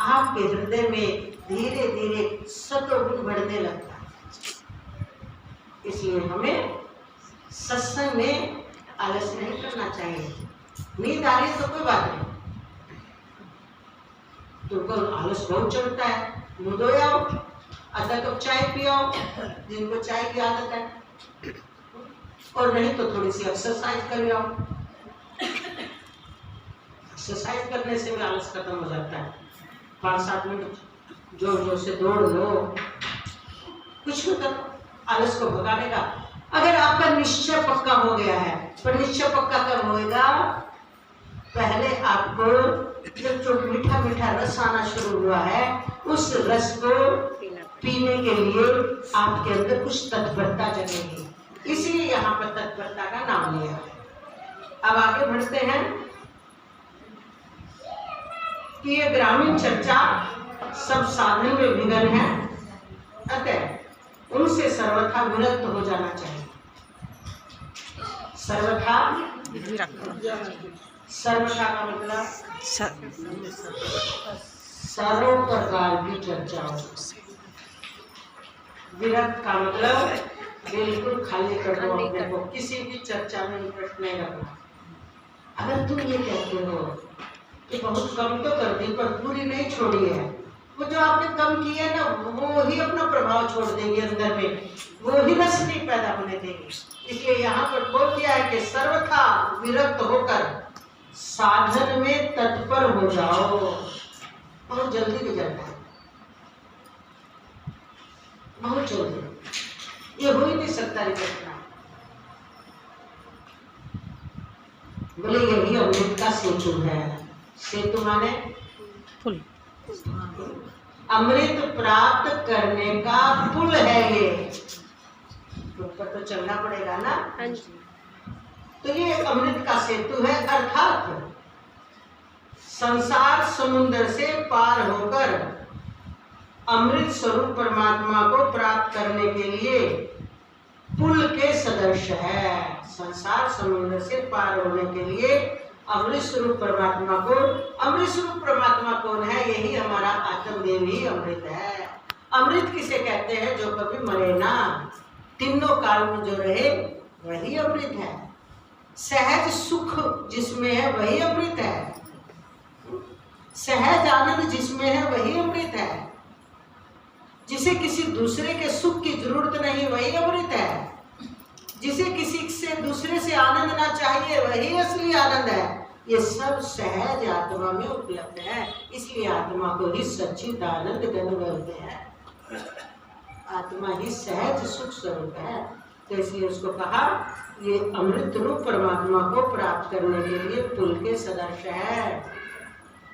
आपके हृदय में धीरे धीरे सतोगुण बढ़ने लगता है। इसलिए हमें सत्संग में आलस नहीं करना चाहिए। नींद आ रही है तो कोई बात नहीं, तुमको आलस बहुत चढ़ता है, मुँह धो आओ, आधा कप चाय पियो जिनको चाय की आदत है, और नहीं तो थोड़ी सी एक्सरसाइज कर आओ। एक्सरसाइज करने से भी आलस खत्म हो जाता है। 5-7 मिनट जोर जोर से दौड़ लो, कुछ भी करो आलस को भगाने का। अगर आपका निश्चय पक्का हो गया है, पर निश्चय पक्का कब होएगा? पहले आपको जब जो मीठा मीठा रस आना शुरू हुआ है, उस रस को पीने के लिए आपके अंदर कुछ तत्परता जगेगी, इसलिए यहाँ पर तत्परता का नाम लिया है। अब आगे बढ़ते हैं कि ये ग्रामीण चर्चा सब साधन में विघ्न है, अतः उनसे सर्वथा विरक्त हो जाना चाहिए। सर्वथा सर्वथा का मतलब सर्व प्रकार की चर्चाओं। विरक्त का मतलब बिल्कुल खाली कर दो अपने को, किसी भी चर्चा में इंटरेस्ट नहीं रखना। अगर तुम ये कहते हो कि बहुत कम तो कर दी पर पूरी नहीं छोड़ी है, वो जो आपने कम किया है ना, वो ही अपना प्रभाव छोड़ देंगे अंदर में, वो ही रस नहीं पैदा होने देंगे। इसलिए यहाँ पर बोल दिया है कि सर्वथा विरक्त होकर साधन में तत्पर हो जाओ। बहुत जल्दी गुजरना है, बहुत जल्दी, ये हो ही नहीं सकता रिजल्ट। बोले यही अमृत का सेतु है। सेतु माने पुल, अमृत प्राप्त करने का पुल है ये। ऊपर तो चलना पड़ेगा ना। तो ये अमृत का सेतु है, अर्थात संसार समुद्र से पार होकर अमृत स्वरूप परमात्मा को प्राप्त करने के लिए पुल के सदृश है। संसार समुद्र से पार होने के लिए अमृत स्वरूप परमात्मा को, अमृत स्वरूप परमात्मा कौन है? यही हमारा आत्मदेव ही अमृत है। अमृत किसे कहते हैं? जो कभी मरे ना, तीनों काल में जो रहे वही अमृत है। सहज सुख जिसमें है वही अमृत है, सहज आनंद जिसमें है वही अमृत है। जिसे किसी दूसरे के सुख की जरूरत नहीं वही अमृत है। जिसे किसी से दूसरे से आनंद ना चाहिए वही असली आनंद है। ये सब सहज आत्मा में उपलब्ध है, इसलिए आत्मा को ही सच्चिद आनंद बोलते हैं। आत्मा ही सहज सुख स्वरूप है, तो इसलिए उसको कहा ये अमृत रूप परमात्मा को प्राप्त करने के लिए पुल के सदृश है।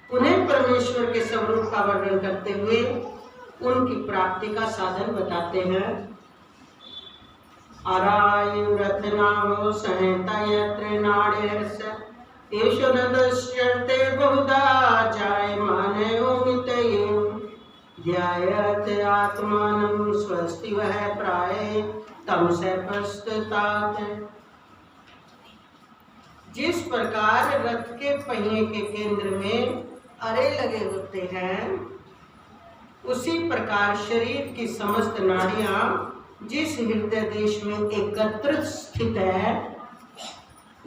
उन्हें परमेश्वर के स्वरूप का वर्णन करते हुए उनकी प्राप्ति का साधन बताते हैं। अरायुरथनामो संहिता यत्र नाड्यस्य येषु न दृश्यते बहुधा जायमानयोमितये ध्यायत आत्मानं स्वस्तिवः प्राये तं स पश्चात्। जिस प्रकार रथ के पहिए के केंद्र में अरे लगे होते हैं, उसी प्रकार शरीर की समस्त नाड़ियां जिस हृदय देश में एकत्रित स्थित है,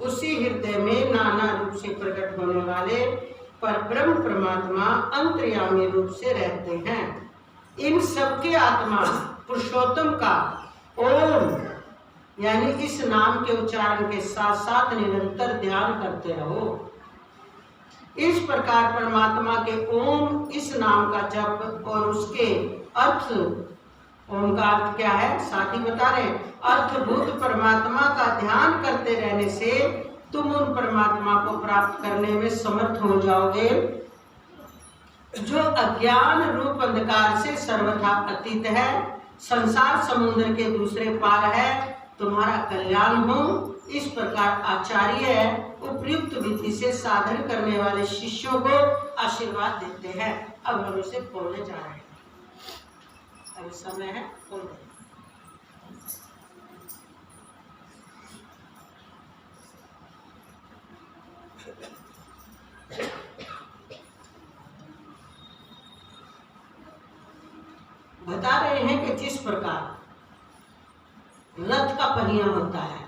उसी हृदय में नाना रूप से प्रकट होने वाले परब्रह्म परमात्मा अंतर्यामी रूप से रहते हैं। इन सबके आत्मा पुरुषोत्तम का ओम यानी इस नाम के उच्चारण के साथ साथ निरंतर ध्यान करते रहो। इस प्रकार परमात्मा के ओम इस नाम का जप और उसके अर्थ, ओम का अर्थ क्या है साथ ही बता रहे हैं, अर्थभूत परमात्मा का ध्यान करते रहने से तुम उन परमात्मा को प्राप्त करने में समर्थ हो जाओगे जो अज्ञान रूप अंधकार से सर्वथा अतीत है, संसार समुद्र के दूसरे पार है, तुम्हारा कल्याण हो। इस प्रकार आचार्य उपयुक्त विधि से साधन करने वाले शिष्यों को आशीर्वाद देते हैं। अब हम इसे बोलने जा रहे हैं, अब समय है बोलने। बता रहे हैं कि जिस प्रकार रथ का पहिया होता है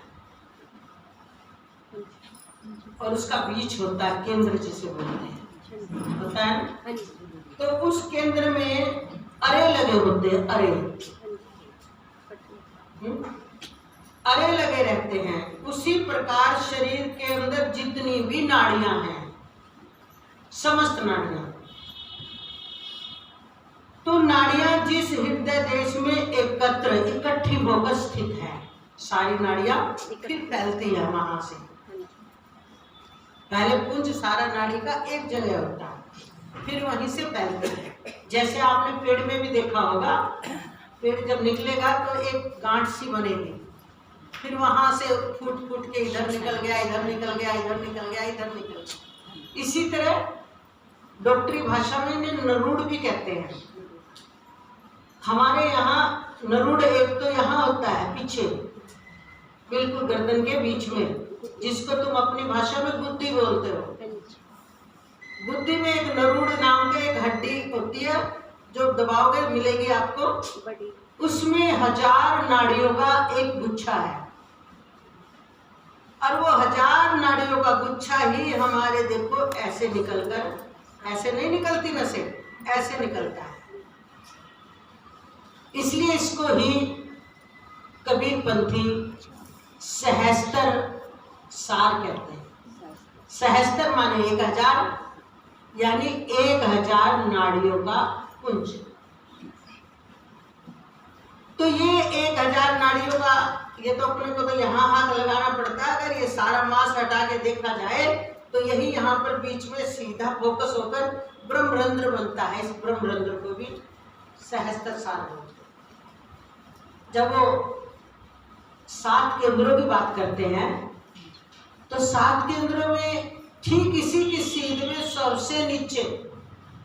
और उसका बीच होता है, केंद्र जिसे बोलते हैं, होता है, तो उस केंद्र में अरे लगे होते हैं, अरे अरे लगे रहते हैं। उसी प्रकार शरीर के अंदर जितनी भी नाड़ियां हैं, समस्त नाड़ियां, तो नाड़ियां जिस हृदय देश में एकत्र इकट्ठी होकर स्थित है, सारी नाड़ियां फिर फैलती है वहां से। पहले पुंज सारा नाड़ी का एक जगह होता है, फिर वहीं से फैलती है। जैसे आपने पेड़ में भी देखा होगा, पेड़ जब निकलेगा तो एक गांठ सी बनेगी, फिर वहां से फूट फूट के इधर निकल गया, इधर निकल गया, इधर निकल गया, इधर निकल गया। इसी तरह डॉक्टरी भाषा में इन्हें नरूड भी कहते हैं। हमारे यहाँ नरूड एक तो यहाँ होता है पीछे, बिल्कुल गर्दन के बीच में, जिसको तुम अपनी भाषा में बुद्धि बोलते हो। बुद्धि में एक नरूड नाम की एक हड्डी होती है, जो दबाओगे मिलेगी आपको, उसमें 1000 नाड़ियों का एक गुच्छा है, और वो 1000 नाड़ियों का गुच्छा ही हमारे देखो ऐसे निकलकर, ऐसे नहीं निकलती नसें, ऐसे निकलता है। इसलिए इसको ही कबीरपंथी सहस्त्र सार कहते हैं। सहस्त्र माने 1000, यानी 1000 नाड़ियों का पुंज। तो ये 1000 नाड़ियों का, ये तो अपने को तो यहाँ हाथ लगाना पड़ता है। अगर ये सारा मांस हटा के देखा जाए तो यही यहाँ पर बीच में सीधा फोकस होकर ब्रह्मरंध्र बनता है। इस ब्रह्मरंध्र को भी सहस्त्र सार बोलते हैं। जब वो 7 केंद्रों की बात करते हैं तो 7 केंद्रों में ठीक इसी की सीध में सबसे नीचे,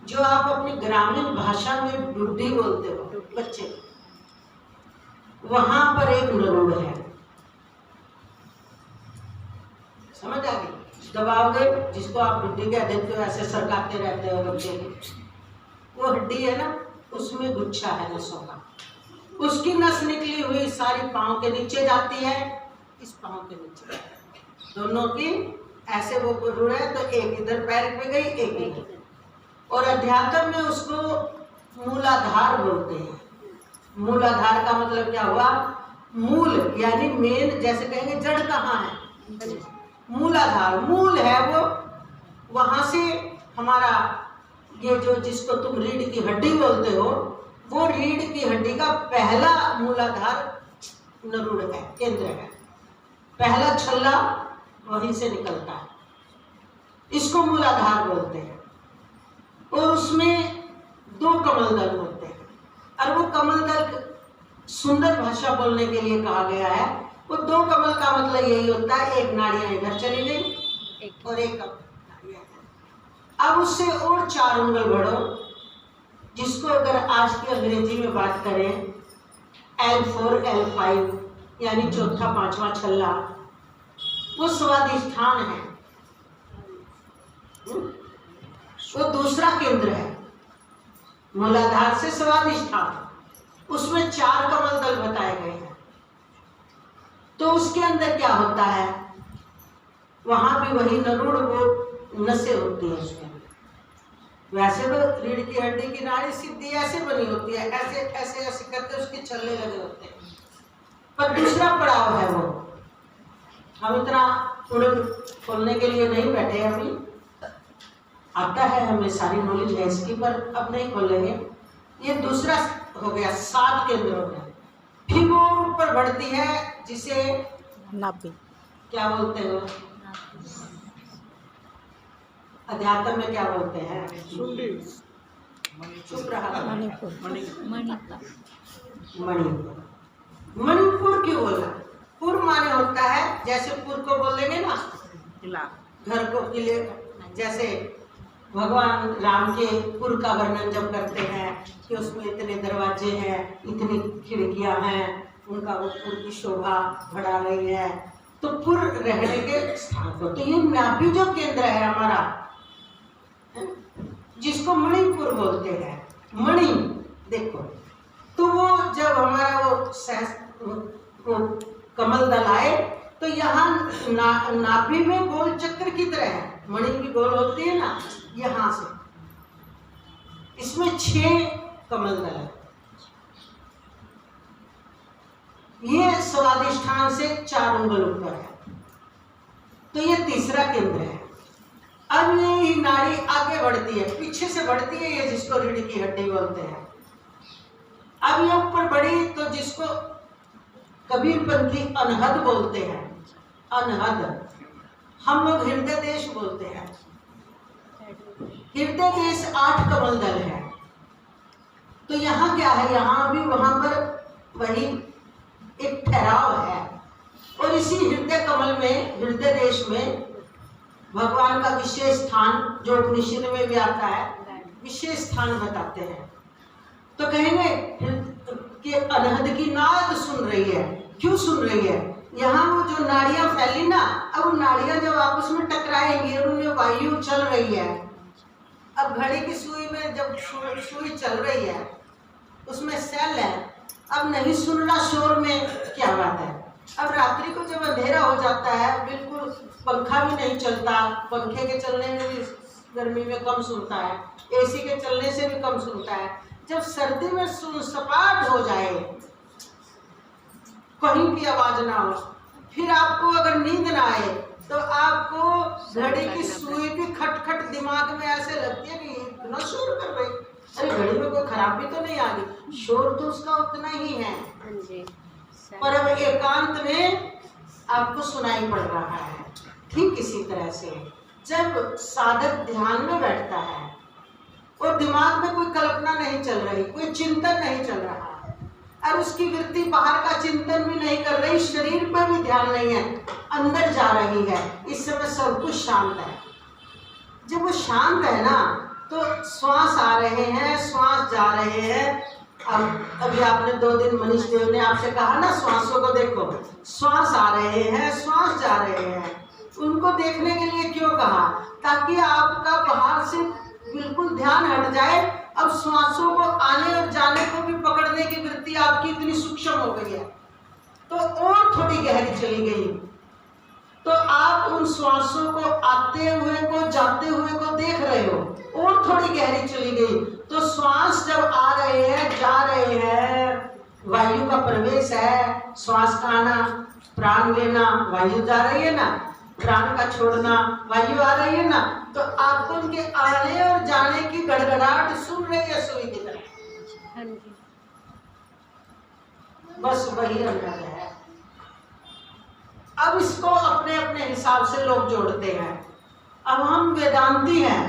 जो आप अपनी ग्रामीण भाषा में बुद्धि बोलते हो बच्चे, वहां पर एक नरूड है। समझ आ गई? दबाओगे, जिसको आप बुद्धि कह देते हो, ऐसे सरकाते रहते हो बच्चे की, वो हड्डी है ना, उसमें गुच्छा है नसों का। उसकी नस निकली हुई सारी पांव के नीचे जाती है, इस पांव के नीचे दोनों की ऐसे वो रुड़ है, तो एक इधर पैर पे गई, एक इधर। और अध्यात्म में उसको मूलाधार बोलते हैं। मूलाधार का मतलब क्या हुआ? मूल यानी मेन, जैसे कहेंगे जड़ कहाँ है, मूलाधार, मूल है वो। वहां से हमारा ये जो जिसको तुम रीढ़ की हड्डी बोलते हो, वो रीढ़ की हड्डी का पहला मूलाधार नरूड है, केंद्र है, पहला छल्ला वहीं से निकलता है, इसको मूलाधार बोलते हैं। और उसमें 2 कमल दल होते हैं, और वो कमल दल सुंदर भाषा बोलने के लिए कहा गया है। वो 2 कमल का मतलब यही होता है, एक नाड़ियां इधर चली गई और एक अब उससे और 4 उंगल बढ़ो, जिसको अगर आज की अंग्रेजी में बात करें L4 L5 यानी चौथा 5वां छल्ला, वो स्वादिष्ठान है, वो दूसरा केंद्र है। मूलाधार से स्वादिष्ठान, उसमें 4 कमल दल बताए गए हैं। तो उसके अंदर क्या होता है, वहां भी वही नरूढ़ वो नसें होती है उसके अंदर। वैसे तो रीढ़ की हड्डी की नाड़ी सीधी ऐसे बनी होती है, ऐसे ऐसे ऐसे करके उसके छल्ले लगे होते हैं, पर दूसरा पड़ाव है वो। हम इतना उड़न खोलने के लिए नहीं बैठे, अभी आता है हमें, सारी नॉलेज है इसकी, पर अब नहीं खोलेंगे। ये दूसरा हो गया, 7 केंद्र हो गया। फिर वो ऊपर बढ़ती है, जिसे नाभि क्या बोलते हो, अध्यात्म में क्या बोलते हैं, चुप रहा, मणिपुर क्यों बोला? पुर माने होता है, जैसे पुर को बोलेंगे ना घर को, किले, जैसे भगवान राम के पुर का वर्णन जब करते हैं कि उसमें इतने दरवाजे हैं, इतनी खिड़कियां हैं, उनका वो पुर की शोभा बढ़ा रही है, तो पुर रहने के स्थान को। तो ये नाभि जो केंद्र है हमारा, जिसको मणिपुर बोलते हैं, मणि देखो, तो वो जब हमारा वो कमल दल आए, तो यहाँ नाभि में गोल चक्र की तरह है, मणि भी गोल होती है ना, यहाँ से इसमें 6 कमल दल है। ये स्वादिष्ठान से 4 उंगल ऊपर है, तो ये तीसरा केंद्र है। अब ये नाड़ी आगे बढ़ती है, पीछे से बढ़ती है, ये जिसको रीढ़ की हड्डी बोलते हैं। अब ये ऊपर बढ़ी, तो जिसको कबीरपंथी अनहद बोलते हैं, अनहद, हम लोग हृदय देश बोलते हैं। हृदय देश 8 कमल दल है। तो यहाँ क्या है, यहाँ भी वहां पर वही एक ठहराव है, और इसी हृदय कमल में, हृदय देश में भगवान का विशेष स्थान, जो उपनिषद में भी आता है, विशेष स्थान बताते हैं। तो कहेंगे कि अनहद की नाद सुन रही है, क्यों सुन रही है? यहाँ वो जो नाड़ियां फैली ना, अब वो नाड़ियां जब आपस में टकराएंगी और उनमें वायु चल रही है, अब घड़ी की सुई में जब सुई चल रही है, उसमें सेल है, अब नहीं सुनना शोर में क्या बात है। अब रात्रि को जब अंधेरा हो जाता है, बिल्कुल पंखा भी नहीं चलता, पंखे के चलने में भी गर्मी में कम सुनता है, एसी के चलने से भी कम सुनता है। जब सर्दी में सपाट हो जाए, कहीं की आवाज ना हो, फिर आपको अगर नींद ना आए, तो आपको घड़ी की सुई भी खटखट दिमाग में ऐसे लगती है कि इतना शोर कर रही, अरे घड़ी में कोई खराबी तो नहीं आ गई, शोर तो उसका उतना ही है, पर अब एकांत में आपको सुनाई पड़ रहा है। ठीक इसी तरह से जब साधक ध्यान में बैठता है और दिमाग में कोई कल्पना नहीं चल रही, कोई चिंतन नहीं चल रहा है, और उसकी वृत्ति बाहर का चिंतन भी नहीं कर रही, शरीर पर भी ध्यान नहीं है, अंदर जा रही है, इस समय सब कुछ शांत है। जब वो शांत है ना, तो श्वास आ रहे हैं, श्वास जा रहे हैं। अब अभी आपने 2 दिन मनीष देव ने आपसे कहा ना, श्वासों को देखो, श्वास आ रहे हैं, श्वास जा रहे हैं। उनको देखने के लिए क्यों कहा? ताकि आपका बाहर से बिल्कुल ध्यान हट जाए। अब श्वासों को आने और जाने को भी पकड़ने की वृत्ति आपकी इतनी सूक्ष्म हो गई है, तो और थोड़ी गहरी चली गई, तो आप उन श्वासों को आते हुए को, जाते हुए को देख रहे हो, और थोड़ी गहरी चली गई। तो श्वास जब आ रहे हैं, जा रहे हैं, वायु का प्रवेश है, श्वास का आना, प्राण लेना, वायु जा रही है ना, प्राण का छोड़ना, वायु आ रही है ना, तो आपको उनके आने और जाने की गड़गड़ाहट सुन रही है सुई की तरह। बस वही अंदर है। अब इसको अपने अपने हिसाब से लोग जोड़ते हैं। अब हम वेदांती हैं,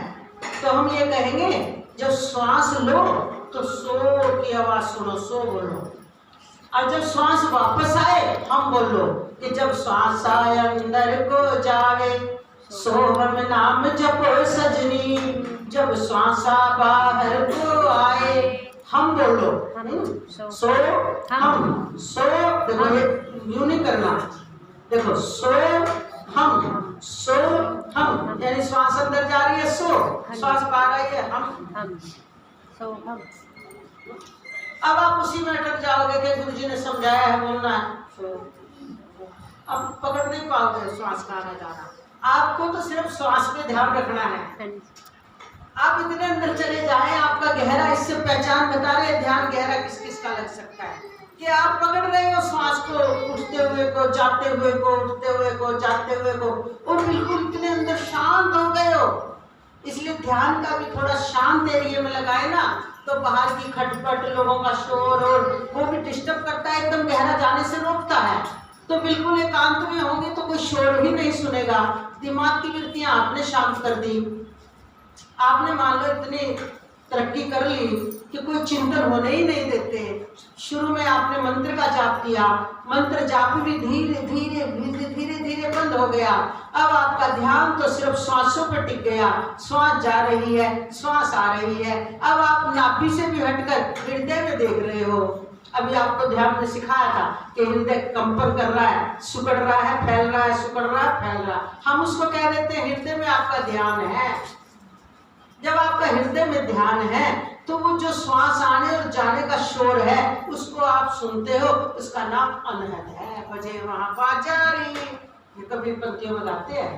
तो हम ये कहेंगे जब श्वास लो तो सो की आवाज सुनो, सो बोलो, और जब श्वास वापस आए हम बोलो कि जब श्वास आए अंदर को जावे, सोहम नाम जपो सजनी, जब श्वास बाहर को आए हम बोलो, सो हम, सो देखो यूं नहीं करना, देखो सो हम, सो हम, यानी श्वास अंदर जा रही है सो, श्वास बाहर आई है हम, सो हम। अब आप उसी में अटक जाओगे कि गुरु जी ने समझाया है बोलना है सो, अब पकड़ नहीं पाओगे श्वास का आना जाना। आपको तो सिर्फ श्वास पे ध्यान रखना है। आप इतने अंदर चले जाएं, आपका गहरा, इससे पहचान बता रहे ध्यान गहरा किस किस का लग सकता है कि आप पकड़ रहे हो श्वास को, उठते हुए को, जाते हुए को, उठते हुए को, जाते हुए को, और बिल्कुल इतने अंदर शांत हो गए हो। इसलिए ध्यान का भी थोड़ा शांत एरिया में लगाए ना, तो बाहर की खटपट, लोगों का शोर और वो भी डिस्टर्ब करता है, एकदम गहरा जाने से रोकता है। तो बिल्कुल एकांत में होंगे तो कोई शोर भी नहीं सुनेगा। दिमाग की वृत्तियां आपने शांत कर दी, आपने मान लो इतनी तरक्की कर ली कि कोई चिंतन होने ही नहीं देते। शुरू में आपने मंत्र का जाप किया, मंत्र जाप भी धीरे धीरे धीरे धीरे धीरे बंद हो गया। अब आपका ध्यान तो सिर्फ श्वासों पर टिक गया, श्वास जा रही है, श्वास आ रही है। अब आप नाभि से भी हटकर हृदय में देख रहे हो। अभी आपको ध्यान में सिखाया था कि हृदय कंपन कर रहा है, सिकुड़ रहा है, फैल रहा है, सिकुड़ रहा है, फैल रहा है। हम उसको कह देते हैं हृदय में आपका ध्यान है। जब आपका हृदय में ध्यान है तो वो जो श्वास आने और जाने का शोर है उसको आप सुनते हो, उसका नाम अनहद है। बजे वहां बाजारी, ये कभी पंक्तियों में गाते हैं,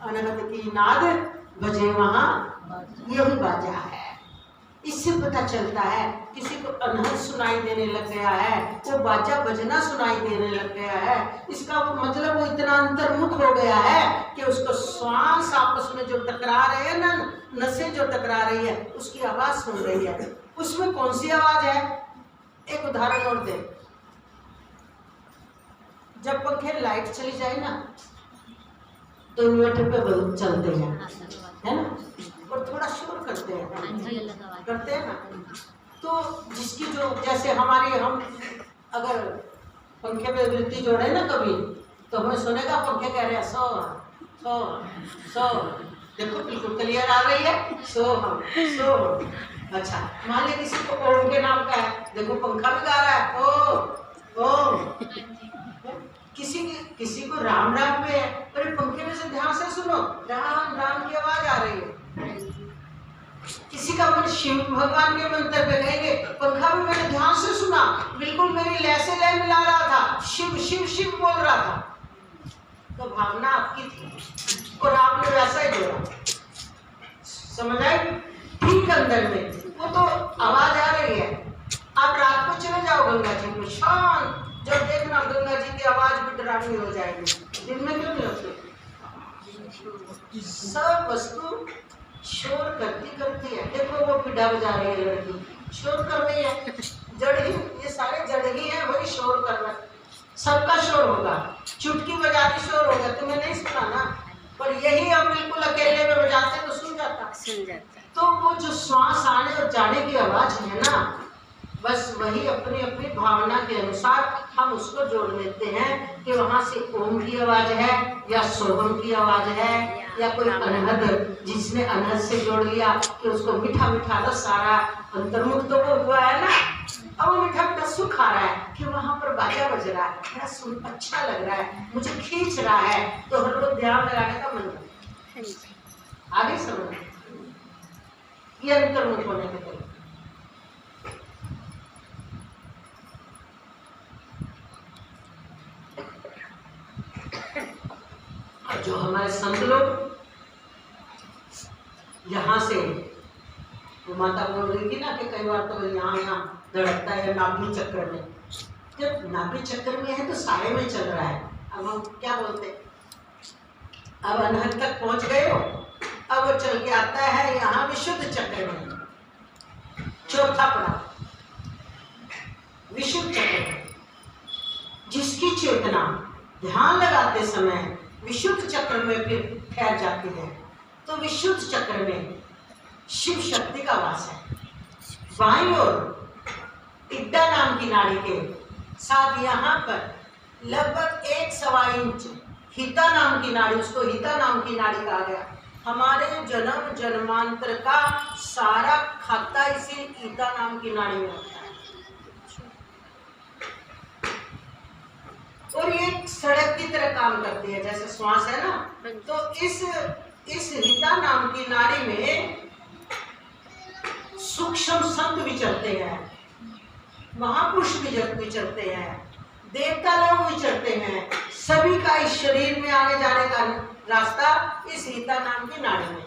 अनहद की नाद बजे वहां, यही बाजा है। इससे पता चलता है किसी को अनहद सुनाई देने लग गया है, वो बाजा बजना सुनाई देने लग गया है। इसका वो मतलब वो इतना अंतर्मुख हो गया है कि उसको श्वास आपस में जो टकरा रहे हैं ना, नसें जो टकरा रही है उसकी आवाज सुन रही है। उसमें कौन सी आवाज है? एक उदाहरण और दे। जब पंखे लाइट चली जाए ना तो इन्वर्टर पे बल्ब चलते हैं, है ना, और थोड़ा शोर करते हैं ना। तो जिसकी जो जैसे हमारी, हम अगर पंखे में वृत्ति जोड़े ना कभी, तो हमें सुनेगा पंखे कह रहे हैं सो सो सो, देखो बिल्कुल क्लियर आ रही है, सो हम सो। अच्छा, मान लीजिए किसी को ओम के नाम का है, देखो पंखा भी गा रहा है ओ ओम। किसी को राम राम पे है, अरे पंखे में से ध्यान से सुनो, राम राम की आवाज आ रही है। किसी का मन शिव भगवान के मंत्र पे कहेंगे, पंखा भी मैंने ध्यान से सुना, बिल्कुल मेरी लय से लय मिला रहा था, शिव शिव शिव बोल रहा था। तो भावना आपकी थी और आपने वैसा ही बोला, समझ आई? ठीक अंदर में वो तो आवाज आ रही है। आप रात को चले जाओ गंगा जी में, शांत, जब देखना गंगा जी की आवाज भी डरावनी हो जाएगी। दिन में क्यों नहीं होती? सब वस्तु शोर करती करती है। देखो वो पिड्डा बजा रही है लड़की, शोर कर रही है, जड़ ही, ये सारे जड़ ही है, वही शोर कर रहा है। सबका शोर होगा, चुटकी बजाती शोर होगा, तुम्हें नहीं सुना ना, पर यही हम बिल्कुल अकेले में बजाते तो सुन जाता। तो वो जो श्वास आने और जाने की आवाज है ना, बस वही अपनी अपनी भावना के अनुसार हम उसको जोड़ लेते हैं कि वहां से ओम की आवाज है या सोहम की आवाज है या कोई अनहद, जिसने अनहद से जोड़ लिया कि उसको मीठा मीठा रस सारा अंतर्मुख तो वो हुआ है ना, अब वो मीठा मीठा सुख आ रहा है कि वहां पर बाजा बज रहा है, बड़ा सुन अच्छा लग रहा है, मुझे खींच रहा है, तो हर रोज ध्यान लगाने का मन है। आगे समझ, ये अंतर्मुख होने के तरीके। जो हमारे संत लोग यहाँ से, वो माता बोल रही थी ना कि कई बार तो यहाँ धड़कता है नाभि चक्र में। जब नाभि चक्र में है तो सारे में चल रहा है। अब हम क्या बोलते हैं, अब अनहद तक पहुंच गए हो, अब वो चल के आता है यहाँ विशुद्ध चक्र में, चौथा पड़ा विशुद्ध चक्र में। जिसकी चेतना ध्यान लगाते समय विशुद्ध चक्र में फिर ठहर जाती है, तो विशुद्ध चक्र में शिव शक्ति का वास है। बाईं ओर इड्डा नाम की नाड़ी के साथ यहाँ पर लगभग 1.25 इंच हिता नाम की नाड़ी, उसको हिता नाम की नाड़ी कहा गया। हमारे जन्म जन्मांतर का सारा खाता इसी हिता नाम की नाड़ी में होता है। और ये सड़क की तरह काम करती है, जैसे श्वास है ना। तो इस हिता नाम की नाड़ी में सूक्ष्म संत विचरते हैं, महापुरुष विचरते हैं, देवता लोग विचरते हैं। सभी का इस शरीर में आने जाने का रास्ता इस हिता नाम की नाड़ी में।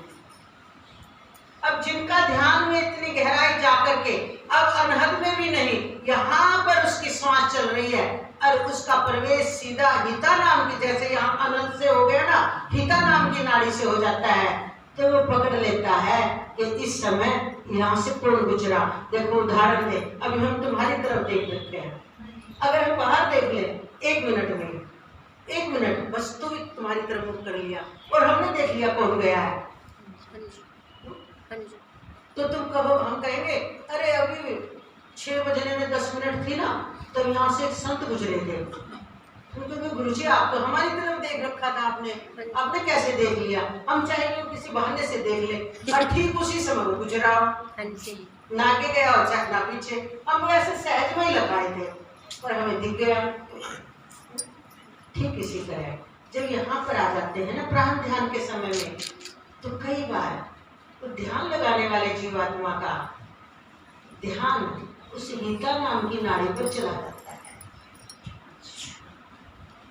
अब जिनका ध्यान में इतनी गहराई जाकर के अब अनहद में भी नहीं, यहाँ पर उसकी सांस चल रही है और उसका प्रवेश सीधा हिता नाम की, जैसे यहाँ अनंत से हो गया ना, हिता नाम की नाड़ी से हो जाता है। तो वो पकड़ लेता है कि इस समय यहाँ से कौन गुजरा। देखो उदाहरण दे, अभी हम तुम्हारी तरफ देख लेते हैं, अगर हम बाहर देख ले 1 मिनट में, 1 मिनट बस तो तुम्हारी तरफ मुख कर लिया और हमने देख लिया कौन गया है। तो तुम कहो, हम कहेंगे अरे अभी 6 बजने में 10 मिनट थी ना, तो यहाँ से एक संत गुजरे थे। तो गुरुजी आप तो हमारी तरफ देख रखा था, आपने कैसे देख लिया? हम चाहेंगे किसी बहाने से देख ले और ठीक उसी समय वो गुजरा, ना आगे गया और चाहे ना पीछे। हम वैसे सहज में ही लगाए थे और हमें दिख गया। ठीक इसी तरह जब यहाँ पर आ जाते हैं ना प्राण ध्यान के समय में, तो कई बार तो ध्यान लगाने वाले जीवात्मा का ध्यान उस हिता नाम की नाड़ी पर चला जाता है।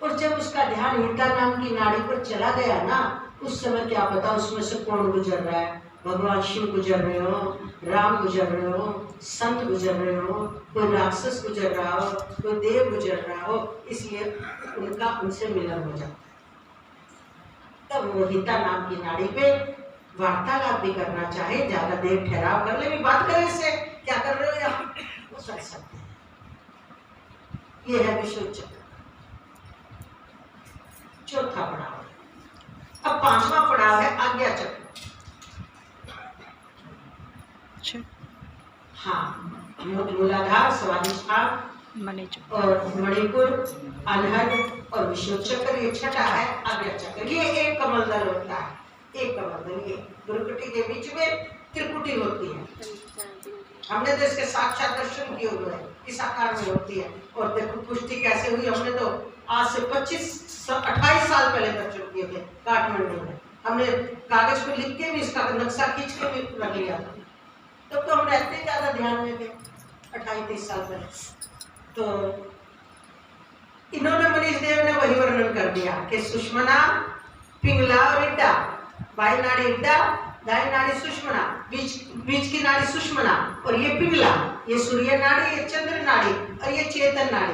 और जब उसका ध्यान हिता नाम की नाड़ी पर चला गया ना, उस समय क्या पता उसमें से कौन गुजर रहा है। भगवान शिव गुजर रहे हो, राम गुजर रहे हो, संत गुजर रहे हो, कोई राक्षस गुजर रहा हो, कोई देव गुजर रहा हो, इसलिए उनका उनसे मिलन हो जाता है। तब वो हिता नाम की नाड़ी पे वार्तालाप भी करना चाहे, ज्यादा देर ठहराव कर ले भी बात करें, इससे क्या कर रहे हो यहाँ, वो सोच सकते हैं। ये है विशुद्ध चक्र, चौथा पड़ाव। अब 5वां पड़ाव है आज्ञा चक्र। हाँ, मूलाधार, स्वाधिष्ठान और मणिपुर, अनहद और विशुद्ध चक्र, ये छठा है आज्ञा चक्र। ये एक कमल दल होता है, एक कमल दल, ये गुरुकुटी के बीच में त्रिकुटी होती है। हमने तो इसके साक्षात दर्शन किए हुए हैं, इस आकार में होती है। और देखो पुष्टि कैसे हुई, हमने तो आज से 28 साल पहले दर्शन किए थे काठमांडू में। हमने कागज पे लिख के भी इसका नक्शा खींच के भी रख लिया था। तब तो हम रहते ज्यादा ध्यान में थे 28-30 साल पहले। तो इन्होंने मनीष देव ने वही वर्णन कर दिया कि सुषमना, पिंगला और इड्डा, बाई नाड़ी इड्डा, दाई नाड़ी सुषमना, बीच की नाड़ी सुषमना और ये पिंगला, ये सूर्य नाड़ी, ये चंद्र नाड़ी और ये चेतन नाड़ी,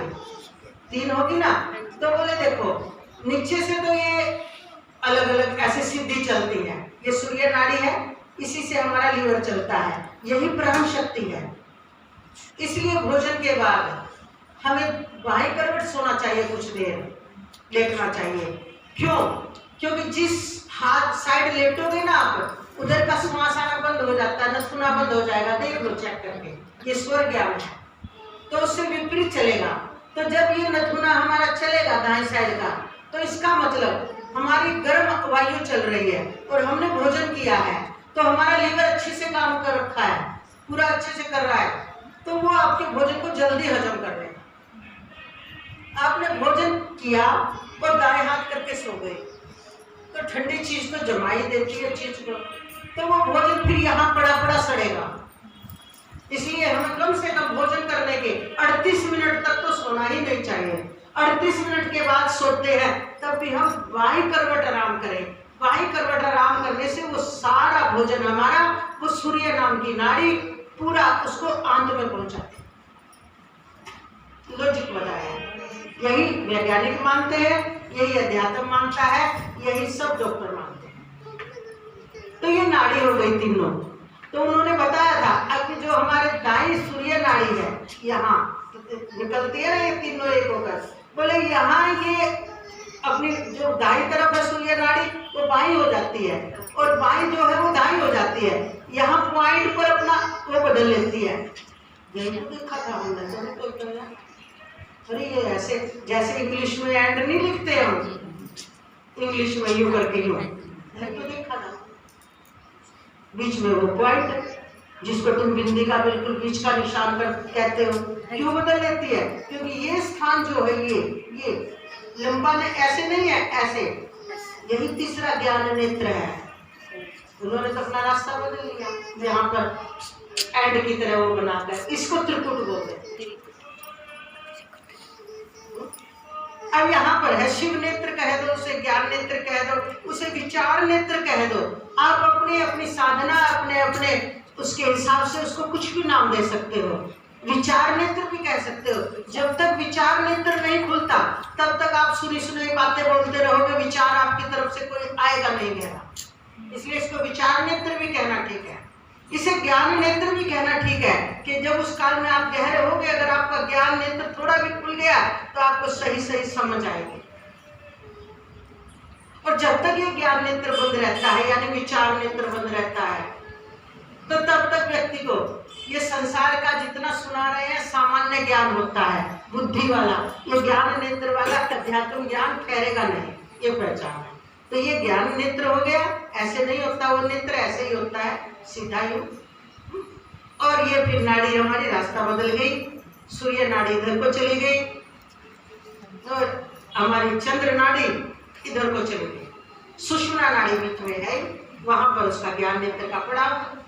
3 होगी ना। तो बोले देखो नीचे से तो ये अलग अलग ऐसे सीधी चलती है, ये सूर्य नाड़ी है, इसी से हमारा लीवर चलता है, यही प्राण शक्ति है। इसलिए भोजन के बाद हमें बाएं करवट सोना चाहिए, कुछ देर लेटना चाहिए। क्यों? क्योंकि जिस हाथ साइड लेटोगे ना आप, उधर का श्वास आना बंद हो जाता है, नथुना बंद हो जाएगा। देख लो चेक करके, ये स्वर ज्ञान है। तो उससे विपरीत चलेगा। तो जब ये नथुना हमारा चलेगा दाएं साइड का, तो इसका मतलब हमारी गर्म वायु चल रही है और हमने भोजन किया है, तो हमारा लीवर अच्छे से काम कर रखा है, पूरा अच्छे से कर रहा है, तो वो आपके भोजन को जल्दी हजम कर लेगा। आपने भोजन किया और दाएं हाथ करके सो गए, तो ठंडी चीज तो जमाई देती है चीज को, तो वो भोजन फिर यहाँ पड़ा पड़ा सड़ेगा। इसलिए हमें कम से कम भोजन करने के 38 मिनट तक तो सोना ही नहीं चाहिए। 38 मिनट के बाद सोते हैं तब भी हम बाईं करवट आराम करें। बाईं करवट आराम करने से वो सारा भोजन हमारा, वो सूर्य नाम की नाड़ी पूरा उसको आंत में पहुंचाते। लॉजिक बताया, यही वैज्ञानिक मानते हैं, यही अध्यात्म मानता है, यही सब डॉक्टर मानते हैं। तो ये नाड़ी हो गई तीनों। तो उन्होंने बताया था अब जो हमारे दाई सूर्य नाड़ी है, यहाँ निकलती है ना ये तीनों एक होकर, बोले यहाँ ये अपनी जो दाई तरफ है सूर्य नाड़ी वो बाई हो जाती है और बाई जो है वो दाई हो जाती है। यहाँ पॉइंट पर अपना वो बदल लेती है। यही तो देखा था हमने। अरे ये ऐसे जैसे इंग्लिश में एंड नहीं लिखते हम, इंग्लिश में यू करके यू, तो देखा था बीच में वो पॉइंट जिसको तुम बिंदी का बिल्कुल बीच का निशान कर कहते हो, क्यों बदल लेती है? क्योंकि ये स्थान जो है ये लंबा ने ऐसे नहीं है, ऐसे, यही तीसरा ज्ञान नेत्र है। उन्होंने तो अपना रास्ता बदल लिया, यहाँ पर एंड की तरह वो बनाकर, इसको त्रिकुट बोलते हैं। अब यहाँ पर है शिव नेत्र कह दो, उसे ज्ञान नेत्र कह दो, उसे विचार नेत्र कह दो। आप अपनी अपनी साधना, अपने अपने उसके हिसाब से उसको कुछ भी नाम दे सकते हो। विचार नेत्र भी कह सकते हो। जब तक विचार नेत्र नहीं खुलता तब तक आप सुनी सुनाई बातें बोलते रहोगे, विचार आपकी तरफ से कोई आएगा नहीं गहरा। इसलिए इसको विचार नेत्र भी कहना ठीक है, इसे ज्ञान नेत्र भी कहना ठीक है कि जब उस काल में आप गहरे होगे, अगर आपका ज्ञान नेत्र थोड़ा भी खुल गया तो आपको सही सही समझ आएगी। और जब तक ये ज्ञान नेत्र बंद रहता है, यानी विचार नेत्र बंद रहता है, तो तब तक व्यक्ति को ये संसार का जितना सुना रहे हैं सामान्य ज्ञान होता है, बुद्धि वाला। ये ज्ञान नेत्र वाला अध्यात्म ज्ञान ठहरेगा नहीं, ये पहचान है। तो ये ज्ञान नेत्र हो गया, ऐसे नहीं होता वो नेत्र, ऐसे ही होता है सीधा यूं। और ये फिर नाड़ी हमारी रास्ता बदल गई, सूर्य नाड़ी इधर को चली गई और हमारी चंद्र नाड़ी इधर को चली गई, सुषुम्ना नाड़ी बीच में है, वहां पर उसका ज्ञान नेत्र का पड़ाव।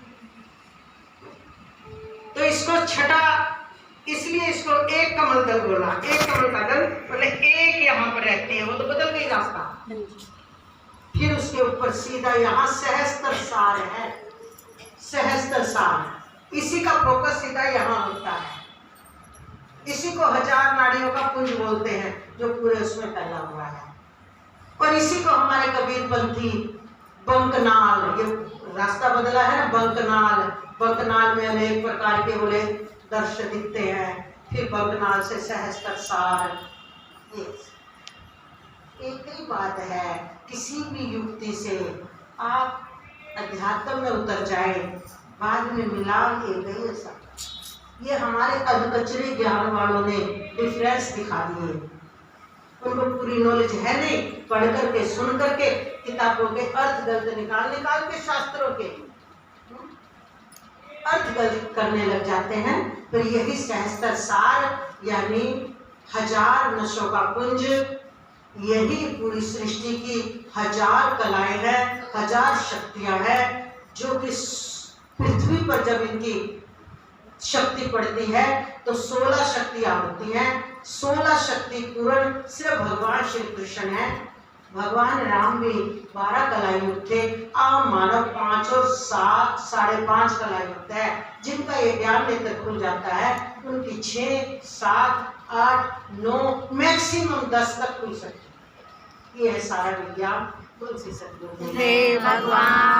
तो इसको छठा, इसलिए इसको एक कमल दल बोला। एक कमल का दल मतलब एक यहाँ पर रहती है, वो तो बदल गई रास्ता। फिर उसके ऊपर सीधा यहाँ सहस्त्र सार है, सहस्त्र सार, इसी का फोकस सीधा यहाँ होता है। इसी को 1000 नाड़ियों का पुंज बोलते हैं, जो पूरे उसमें फैला हुआ है। और इसी को हमारे कबीरपंथी बंकनाल, ये रास्ता बदला है ना, बंकनाल, बंकनाल में अनेक प्रकार के बोले दर्शन दिखते हैं। फिर बंकनाल से सहस्त्र सार, एक ही बात है, किसी भी युक्ति से आप अध्यात्म में उतर जाए, बाद में मिलान एक ही सब। ये हमारे अधकचरे ज्ञान वालों ने डिफरेंस दिखा दिए। उनको पूरी नॉलेज है नहीं, पढ़ करके सुन करके किताबों के अर्थ गलत निकाल के शास्त्रों के अर्थ गलत करने लग जाते हैं। तो यही सहस्त्र सार यानी 1000 नशों का पुंज, यही पूरी सृष्टि की 1000 कलाएं हैं, 1000 शक्तियां हैं, जो कि पृथ्वी पर जब इनकी शक्ति पड़ती है तो 16 शक्तियां होती हैं। 16 शक्ति पूर्ण सिर्फ भगवान श्री कृष्ण है। भगवान राम भी 12 कलायुक्त थे, आम मानव 5 और 7, 5.5 कलायुक्त है। जिनका ये ज्ञान नेत्र खुल जाता है उनकी 6, 7, 8, 9 मैक्सिमम 10 तक खुल सकती है। ये है सारा विज्ञान। तुलसी सतगुरु हे भगवान।